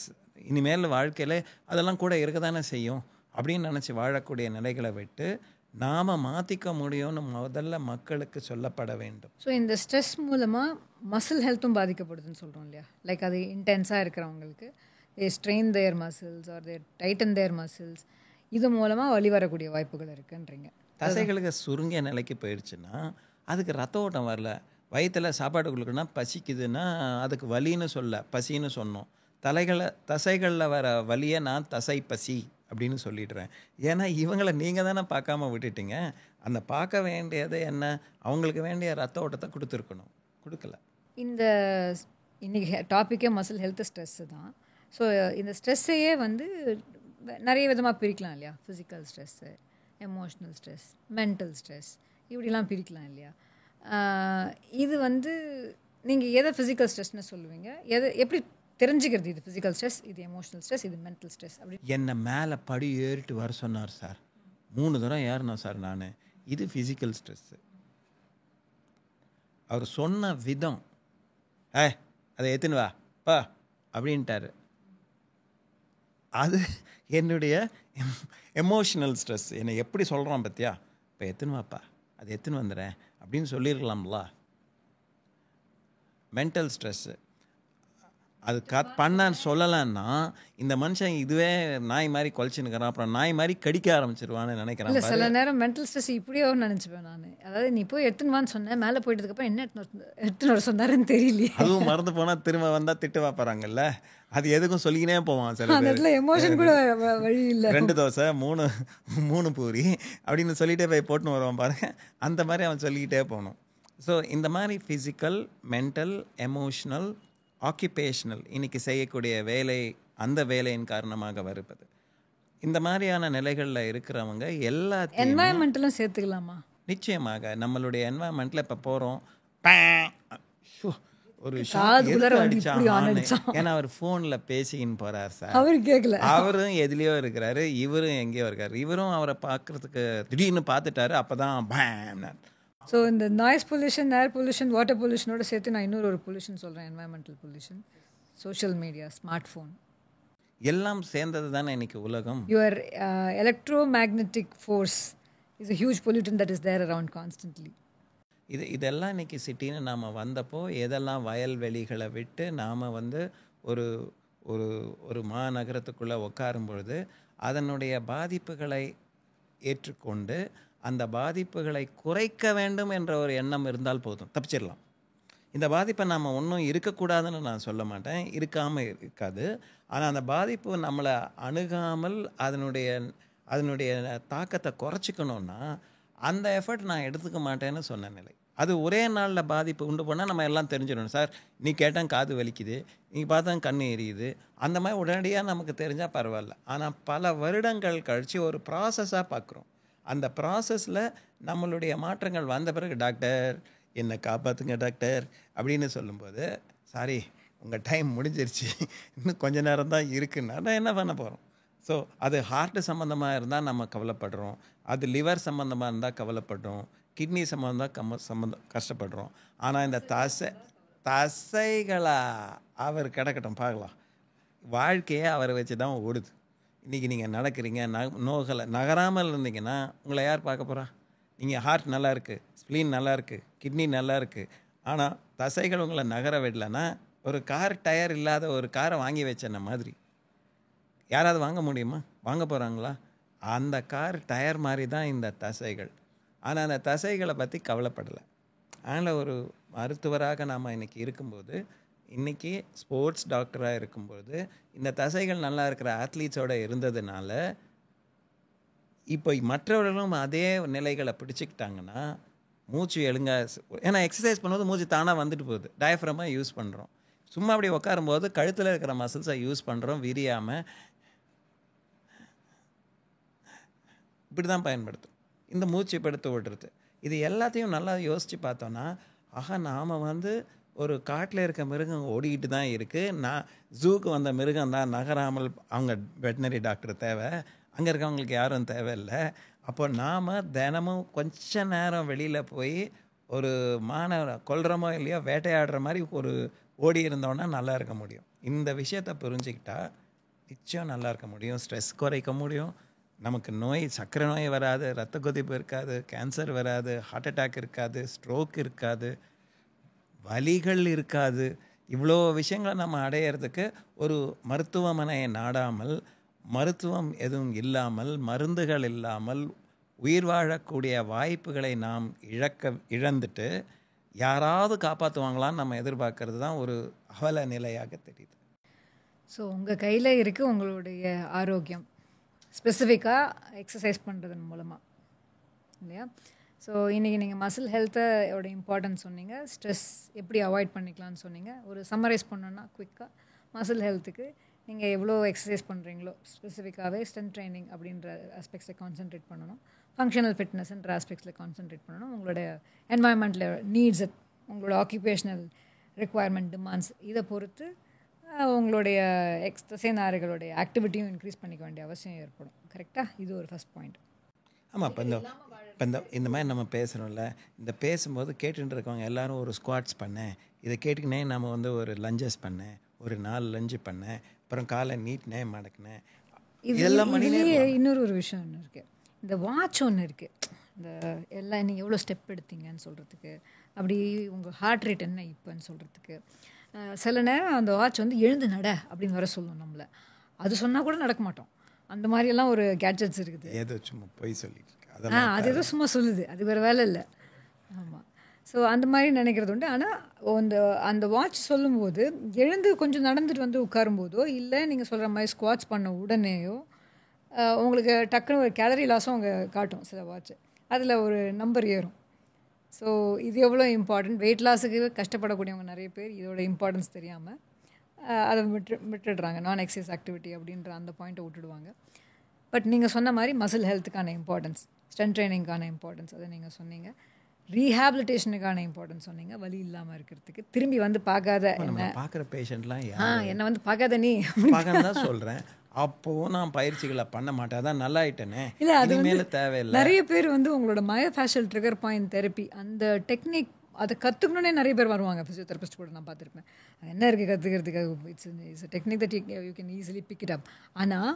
இனிமேல் வாழ்க்கையில் அதெல்லாம் கூட இருக்க தானே செய்யும் அப்படின்னு நினச்சி வாழக்கூடிய நிலைகளை விட்டு நாம் மாற்றிக்க முடியும்னு முதல்ல மக்களுக்கு சொல்லப்பட வேண்டும். ஸோ இந்த ஸ்ட்ரெஸ் மூலமாக மசில் ஹெல்த்தும் பாதிக்கப்படுதுன்னு சொல்கிறோம் இல்லையா? லைக் அது இன்டென்ஸாக இருக்கிறவங்களுக்கு they strain their muscles are their tighten their muscles, இது மூலமாக வலி வரக்கூடிய வாய்ப்புகள் இருக்குன்றீங்க. தசைகளுக்கு சுருங்கிய நிலைக்கு போயிடுச்சுன்னா அதுக்கு ரத்த ஓட்டம் வரல. வயிற்றில் சாப்பாடு கொடுக்குன்னா பசிக்குதுன்னா அதுக்கு வலின்னு சொல்ல பசின்னு சொன்னோம். தசைகளில் வர வலியை நான் தசை பசி அப்படின்னு சொல்லிடுறேன். ஏன்னா இவங்களை நீங்கள் தானே பார்க்காம விட்டுட்டீங்க. அந்த பார்க்க வேண்டியது என்ன, அவங்களுக்கு வேண்டிய ரத்த ஓட்டத்தை கொடுத்துருக்கணும், கொடுக்கல. இந்த இன்றைக்கி டாப்பிக்கே மசில் ஹெல்த் ஸ்ட்ரெஸ்ஸு தான். ஸோ இந்த ஸ்ட்ரெஸ்ஸையே வந்து நிறைய விதமாக பிரிக்கலாம் இல்லையா? Physical stress, emotional stress, mental stress, இப்படிலாம் பிரிக்கலாம் இல்லையா? இது வந்து நீங்கள் எதை ஃபிசிக்கல் ஸ்ட்ரெஸ்ன்னு சொல்லுவீங்க? எப்படி தெரிஞ்சுக்கிறது இது ஃபிசிக்கல் ஸ்ட்ரெஸ், இது எமோஷ்னல் ஸ்ட்ரெஸ், இது மென்டல் ஸ்ட்ரெஸ் அப்படி? என்னை மேலே படி ஏறிட்டு வர சொன்னார் சார், 3 தரம் ஏறினோம் சார் நான், இது ஃபிசிக்கல் ஸ்ட்ரெஸ்ஸு. அவர் சொன்ன விதம், அதை எத்துன்னு வா பா அப்படின்ட்டாரு, அது என்னுடைய எமோஷ்னல் ஸ்ட்ரெஸ். என்னை எப்படி சொல்கிறான் பார்த்தியா, இப்போ எத்துன்னு வாப்பா, அது எத்துன்னு வந்துடுறேன் அப்படின்னு சொல்லியிருக்கலாம்ல. மென்டல் ஸ்ட்ரெஸ்ஸு அது பண்ணான்னு சொல்லலைன்னா இந்த மனுஷன் இதுவே நாய் மாதிரி குலைச்சின்னுக்கிறான், அப்புறம் நாய் மாதிரி கடிக்க ஆரம்பிச்சிருவான்னு நினைக்கிறேன். இல்லை, சில நேரம் மென்டல் ஸ்ட்ரெஸ் இப்படியோ நினச்சிப்பேன் நான். அதாவது நீ போய் எடுத்துன்னு சொன்னேன், மேலே போயிட்டதுக்கப்புறம் என்ன எடுத்துன்னு வர சொன்னாருன்னு தெரியலையே. அதுவும் மறந்து போனால் திரும்ப வந்தால் திட்டு வாப்பறாங்கல்ல, அது எதுக்கும் சொல்லிக்கினே போவான். சில இடத்துல எமோஷன் கூட வழி இல்லை. 2 தோசை 3 பூரி அப்படின்னு சொல்லிகிட்டே போய் போட்டுன்னு வருவான் பாருங்க, அந்த மாதிரி அவன் சொல்லிக்கிட்டே போகணும். ஸோ இந்த மாதிரி ஃபிசிக்கல், மென்டல், எமோஷ்னல், ஆக்குபேஷனல், இன்றைக்கி செய்யக்கூடிய வேலை, அந்த வேலையின் காரணமாக வருவது, இந்த மாதிரியான நிலைகளில் இருக்கிறவங்க எல்லாத்தையும் என்வாயன்மெண்ட்லும் சேர்த்துக்கலாமா? நிச்சயமாக. நம்மளுடைய என்வாயன்மெண்ட்டில் இப்போ போகிறோம், ஒரு ஏன்னா அவர் ஃபோனில் பேசிக்கின்னு போகிறார் சார், அவர் கேட்கல, அவரும் எதுலேயோ இருக்கிறாரு, இவரும் எங்கேயோ இருக்காரு, இவரும் அவரை பார்க்குறதுக்கு திடீர்னு பார்த்துட்டாரு, அப்போ தான் பேம்னார். ஸோ இந்த noise pollution, air pollution, water பொல்யூஷனோட சேர்த்து நான் இன்னொரு பொல்யூஷன் சொல்கிறேன், environmental pollution, social media, smart phone, எல்லாம் சேர்ந்தது தானே இன்றைக்கி உலகம். Your electromagnetic force is a huge pollutant that is there around constantly. இதெல்லாம் இன்றைக்கி சிட்டின்னு நாம் வந்தப்போ எதெல்லாம் வயல்வெளிகளை விட்டு நாம் வந்து ஒரு ஒரு ஒரு மாநகரத்துக்குள்ளே உட்காரும் பொழுது அதனுடைய பாதிப்புகளை ஏற்றுக்கொண்டு அந்த பாதிப்புகளை குறைக்க வேண்டும் என்ற ஒரு எண்ணம் இருந்தால் போதும், தப்பிச்சிடலாம். இந்த பாதிப்பை நம்ம ஒன்றும் இருக்கக்கூடாதுன்னு நான் சொல்ல மாட்டேன், இருக்காமல் இருக்காது. ஆனால் அந்த பாதிப்பு நம்மளை அணுகாமல் அதனுடைய அதனுடைய தாக்கத்தை குறைச்சிக்கணும்னா அந்த எஃபர்ட் நான் எடுத்துக்க மாட்டேன்னு சொன்ன நிலை. அது ஒரே நாளில் பாதிப்பு உண்டு பண்ணால் நம்ம எல்லாம் தெரிஞ்சிடணும். சார் நீ கேட்டால் காது வலிக்குது, நீ பார்த்தா கண் எரியுது, அந்த மாதிரி உடனடியாக நமக்கு தெரிஞ்சால் பரவாயில்ல. ஆனால் பல வருடங்கள் கழித்து ஒரு ப்ராசஸாக பார்க்குறோம். அந்த ப்ராசஸில் நம்மளுடைய மாற்றங்கள் வந்த பிறகு டாக்டர் என்னை காப்பாற்றுங்க டாக்டர் அப்படின்னு சொல்லும்போது, சாரி உங்கள் டைம் முடிஞ்சிருச்சு, இன்னும் கொஞ்ச நேரம் தான் இருக்குன்னா நான் என்ன பண்ண போகிறோம்? ஸோ அது ஹார்ட்டு சம்மந்தமாக இருந்தால் நம்ம கவலைப்படுறோம், அது லிவர் சம்மந்தமாக இருந்தால் கவலைப்படுறோம், கிட்னி சம்மந்தம் கஷ்டப்படுறோம். ஆனால் இந்த தசைகளா அவர் கிடக்கட்டும் பார்க்கலாம், வாழ்க்கையே அவரை வச்சு தான் ஓடுது. இன்றைக்கி நீங்கள் நடக்கிறீங்க, நகராமல் இருந்தீங்கன்னா உங்களை யார் பார்க்க போகிறா? நீங்கள் ஹார்ட் நல்லா இருக்குது, ஸ்ப்ளீன் நல்லா இருக்குது, கிட்னி நல்லா இருக்குது, ஆனால் தசைகள் உங்களை நகர விடலைன்னா ஒரு கார் டயர் இல்லாத ஒரு காரை வாங்கி வச்சன மாதிரி யாராவது வாங்க முடியுமா? வாங்க போகிறாங்களா? அந்த கார் டயர் மாதிரி தான் இந்த தசைகள். ஆனால் அந்த தசைகளை பற்றி கவலைப்படலை. அதனால் ஒரு மருத்துவராக நாம் இன்றைக்கி இருக்கும்போது, இன்றைக்கி ஸ்போர்ட்ஸ் டாக்டராக இருக்கும்போது, இந்த தசைகள் நல்லா இருக்கிற ஆத்லீட்ஸோடு இருந்ததுனால இப்போ மற்றவர்களும் அதே நிலைகளை பிடிச்சிக்கிட்டாங்கன்னா மூச்சு ஏன்னா எக்ஸசைஸ் பண்ணும்போது மூச்சு தானாக வந்துட்டு போகுது, டயஃப்ரமாக யூஸ் பண்ணுறோம். சும்மா அப்படி உட்காரும்போது கழுத்தில் இருக்கிற மசில்ஸை யூஸ் பண்ணுறோம், விரியாமல் இப்படி தான் பயன்படுத்தும். இந்த மூச்சு படுத்து விடுறது, இது எல்லாத்தையும் நல்லா யோசித்து பார்த்தோன்னா, ஆஹா நாம் ஒரு காட்டில் இருக்க மிருகம் ஓடிக்கிட்டு தான் இருக்குது, நான் ஜூக்கு வந்த மிருகம் தான் நகராமல், அவங்க வெட்டினரி டாக்டர் தேவை, அங்கே இருக்கவங்களுக்கு யாரும் தேவையில்லை. அப்போ நாம் தினமும் கொஞ்ச நேரம் வெளியில் போய் ஒரு மாணவரை கொல்றமோ இல்லையோ வேட்டையாடுற மாதிரி ஒரு ஓடி இருந்தோன்னா நல்லா இருக்க முடியும். இந்த விஷயத்தை புரிஞ்சுக்கிட்டா நிச்சயம் நல்லா இருக்க முடியும், ஸ்ட்ரெஸ் குறைக்க முடியும், நமக்கு சர்க்கரை நோய் வராது, ரத்த கொதிப்பு இருக்காது, கேன்சர் வராது, ஹார்ட் அட்டாக் இருக்காது, ஸ்ட்ரோக் இருக்காது, வலிகள் இருக்காது. இவ்வளோ விஷயங்களை நம்ம அடையிறதுக்கு ஒரு மருத்துவமனையை நாடாமல், மருத்துவம் எதுவும் இல்லாமல், மருந்துகள் இல்லாமல் உயிர் வாழக்கூடிய வாய்ப்புகளை நாம் இழந்துட்டு யாராவது காப்பாற்றுவாங்களான்னு நம்ம எதிர்பார்க்கறது தான் ஒரு அவல நிலையாக தெரியுது. ஸோ உங்கள் கையில் இருக்குது உங்களுடைய ஆரோக்கியம், ஸ்பெசிஃபிக்காக எக்ஸசைஸ் பண்ணுறதன் மூலமாக இல்லையா? ஸோ இன்றைக்கி நீங்கள் மசில் ஹெல்த்தோட இம்பார்ட்டன்ஸ் சொன்னீங்க, ஸ்ட்ரெஸ் எப்படி அவாய்ட் பண்ணிக்கலாம்னு சொன்னீங்க. ஒரு சம்மரைஸ் பண்ணோன்னா குயிக்காக மசில் ஹெல்த்துக்கு நீங்கள் எவ்வளோ எக்ஸசைஸ் பண்ணுறீங்களோ, ஸ்பெசிஃபிக்காகவே ஸ்ட்ரென்த் ட்ரைனிங் அப்படின்ற ஆஸ்பெக்ட்ஸை கான்சென்ட்ரேட் பண்ணணும், ஃபங்க்ஷனல் ஃபிட்னஸ்ன்ற ஆஸ்பெக்ட்ஸில் கான்சென்ட்ரேட் பண்ணணும், உங்களோட என்வாயன்மெண்ட்டில் நீட்ஸ், உங்களோட ஆக்குபேஷனல் ரெக்குவயர்மெண்ட் டிமாண்ட்ஸ் இதை பொறுத்து உங்களுடைய தசைநாறுகளுடைய ஆக்டிவிட்டியும் இன்க்ரீஸ் பண்ணிக்க வேண்டிய அவசியம் ஏற்படும். கரெக்டாக? இது ஒரு ஃபஸ்ட் பாயிண்ட். ஆமாம். இப்போ இந்த மாதிரி நம்ம பேசுகிறோம்ல, இந்த பேசும்போது கேட்டுட்டு இருக்கவங்க எல்லோரும் ஒரு ஸ்குவாட்ஸ் பண்ணேன், இதை கேட்டுக்கினே நம்ம ஒரு லஞ்சஸ் பண்ணேன், ஒரு 4 லஞ்சு பண்ணேன், அப்புறம் காலை நீட்டினேன் மடக்கினேன், இதெல்லாம் இதுலேயே இன்னொரு ஒரு விஷயம் ஒன்று இருக்குது. இந்த வாட்ச் ஒன்று இருக்குது, இந்த எல்லாம் நீங்கள் எவ்வளோ ஸ்டெப் எடுத்தீங்கன்னு சொல்கிறதுக்கு, அப்படி உங்கள் ஹார்ட் ரேட் என்ன இப்போன்னு சொல்கிறதுக்கு. சில நேரம் அந்த வாட்ச் எழுந்து நட அப்படின்னு வர சொல்லணும் நம்மளை. அது சொன்னால் கூட நடக்க மாட்டோம். அந்த மாதிரியெல்லாம் ஒரு கேட்ஜெட்ஸ் இருக்குது. ஏதோ சும்மா போய் சொல்லிட்டு அது ஏதோ சும்மா சொல்லுது, அது வேறு வேலை இல்லை. ஆமாம். ஸோ அந்த மாதிரி நினைக்கிறது உண்டு. ஆனால் அந்த வாட்ச் சொல்லும்போது எழுந்து கொஞ்சம் நடந்துட்டு உட்காரும்போதோ, இல்லை நீங்கள் சொல்கிற மாதிரி ஸ்குவாட்ச் பண்ண உடனேயோ உங்களுக்கு டக்குன்னு ஒரு கேலரி லாஸும் அவங்க காட்டும் சில வாட்ச், அதில் ஒரு நம்பர் ஏறும். ஸோ இது எவ்வளோ இம்பார்ட்டன்ட். வெயிட் லாஸுக்கு கஷ்டப்படக்கூடியவங்க நிறைய பேர் இதோட இம்பார்ட்டன்ஸ் தெரியாமல் அதை விட்டுடுறாங்க. நான் எக்ஸசைஸ் ஆக்டிவிட்டி அப்படின்ற அந்த பாயிண்ட்டை விட்டுடுவாங்க. பட் நீங்கள் சொன்ன மாதிரி மசில் ஹெல்த்துக்கான இம்பார்ட்டன்ஸ், ஸ்ட்ரென்த் ட்ரைனிங்கான இம்பார்ட்டன்ஸ் அதை நீங்கள் சொன்னீங்க, ரீஹாபிலிட்டேஷனுக்கான இம்பார்ட்டன்ஸ் சொன்னீங்க, வலி இல்லாமல் இருக்கிறதுக்கு. திரும்பி பார்க்காத என்ன பார்க்குற பேஷண்ட்லாம் என்னை பார்க்காத நீ தான் சொல்கிறேன். அப்போவும் நான் பயிற்சிகளை பண்ண மாட்டேன், அதான் நல்லா ஆயிட்டேனே. இல்லை, அது மேலே தேவையில்லை. நிறைய பேர் உங்களோட மயோஃபேஷியல் ட்ரிகர் பாயிண்ட் தெரப்பி அந்த டெக்னிக் அதை கற்றுக்கணுன்னே நிறைய பேர் வருவாங்க. ஃபிசியோதெரபிஸ்ட் கூட நான் பார்த்துருப்பேன். அது என்ன இருக்குது கற்றுக்கிறதுக்காக, it's technique that you can easily pick it up. ஆனால்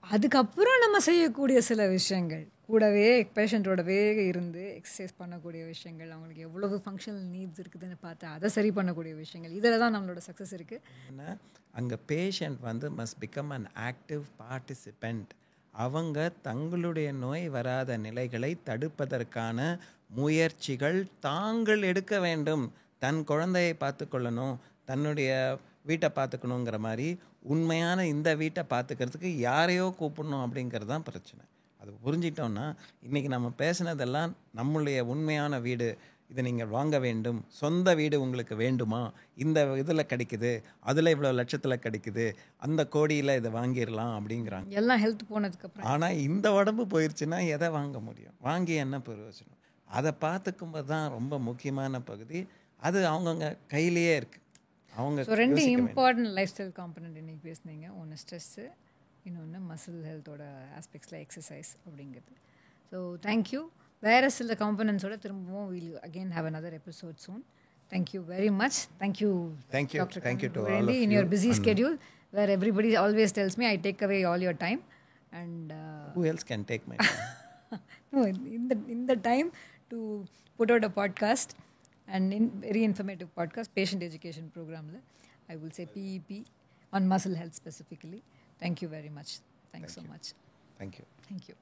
அதுக்கப்புறம் நம்ம செய்யக்கூடிய சில விஷயங்கள், கூடவே பேஷண்ட்டோடவே இருந்து எக்ஸசைஸ் பண்ணக்கூடிய விஷயங்கள், அவங்களுக்கு எவ்வளவு ஃபங்க்ஷனல் நீட்ஸ் இருக்குதுன்னு பார்த்து அதை சரி பண்ணக்கூடிய விஷயங்கள், இதில் தான் நம்மளோட சக்ஸஸ் இருக்குது. அங்கே patient must become an active participant. அவங்க தங்களுடைய நோய் வராத நிலைகளை தடுப்பதற்கான முயற்சிகள் தாங்கள் எடுக்க வேண்டும். தன் குழந்தையை பார்த்துக்கொள்ளணும், தன்னுடைய வீட்டை பார்த்துக்கணுங்கிற மாதிரி உண்மையான இந்த வீட்டை பார்த்துக்கிறதுக்கு யாரையோ கூப்பிடணும் அப்படிங்கிறது தான் பிரச்சனை. அது புரிஞ்சிட்டோம்னா இன்றைக்கி நம்ம பேசுனதெல்லாம் நம்மளுடைய உண்மையான வீடு, இதை நீங்கள் வாங்க வேண்டும், சொந்த வீடு உங்களுக்கு வேண்டுமா, இந்த இதில் கிடைக்குது, அதில் இவ்வளோ லட்சத்தில் கிடைக்குது, அந்த கோடியில் இதை வாங்கிடலாம் அப்படிங்கிறாங்க. எல்லாம் ஹெல்த் போனதுக்கப்புறம். ஆனால் இந்த உடம்பு போயிடுச்சுன்னா எதை வாங்க முடியும், வாங்கி என்ன பிரயோஜனம்? அதை பார்த்துக்கும்போது தான் ரொம்ப முக்கியமான பகுதி. அது அவங்கவுங்க கையிலேயே இருக்குது. அவங்க so 2 important life style component இன்றைக்கி பேசுனீங்க. ஒன்று ஸ்ட்ரெஸ்ஸு, இன்னொன்று மசில் ஹெல்த்தோட ஆஸ்பெக்ட்ஸில் எக்ஸசைஸ் அப்படிங்கிறது. So thank you. வேறு சில காம்பனன்ட்ஸோட திரும்பவும் will again have another episode soon. Thank you very much. Thank you doctor. Thank you to all of in you. your busy schedule where everybody always tells me I take away all your time and Who else can take my time? no, in the time to put out a podcast and very informative podcast, patient education program, I will say PEP on muscle health specifically. Thank you very much. Thanks so much. Thank you. Thank you.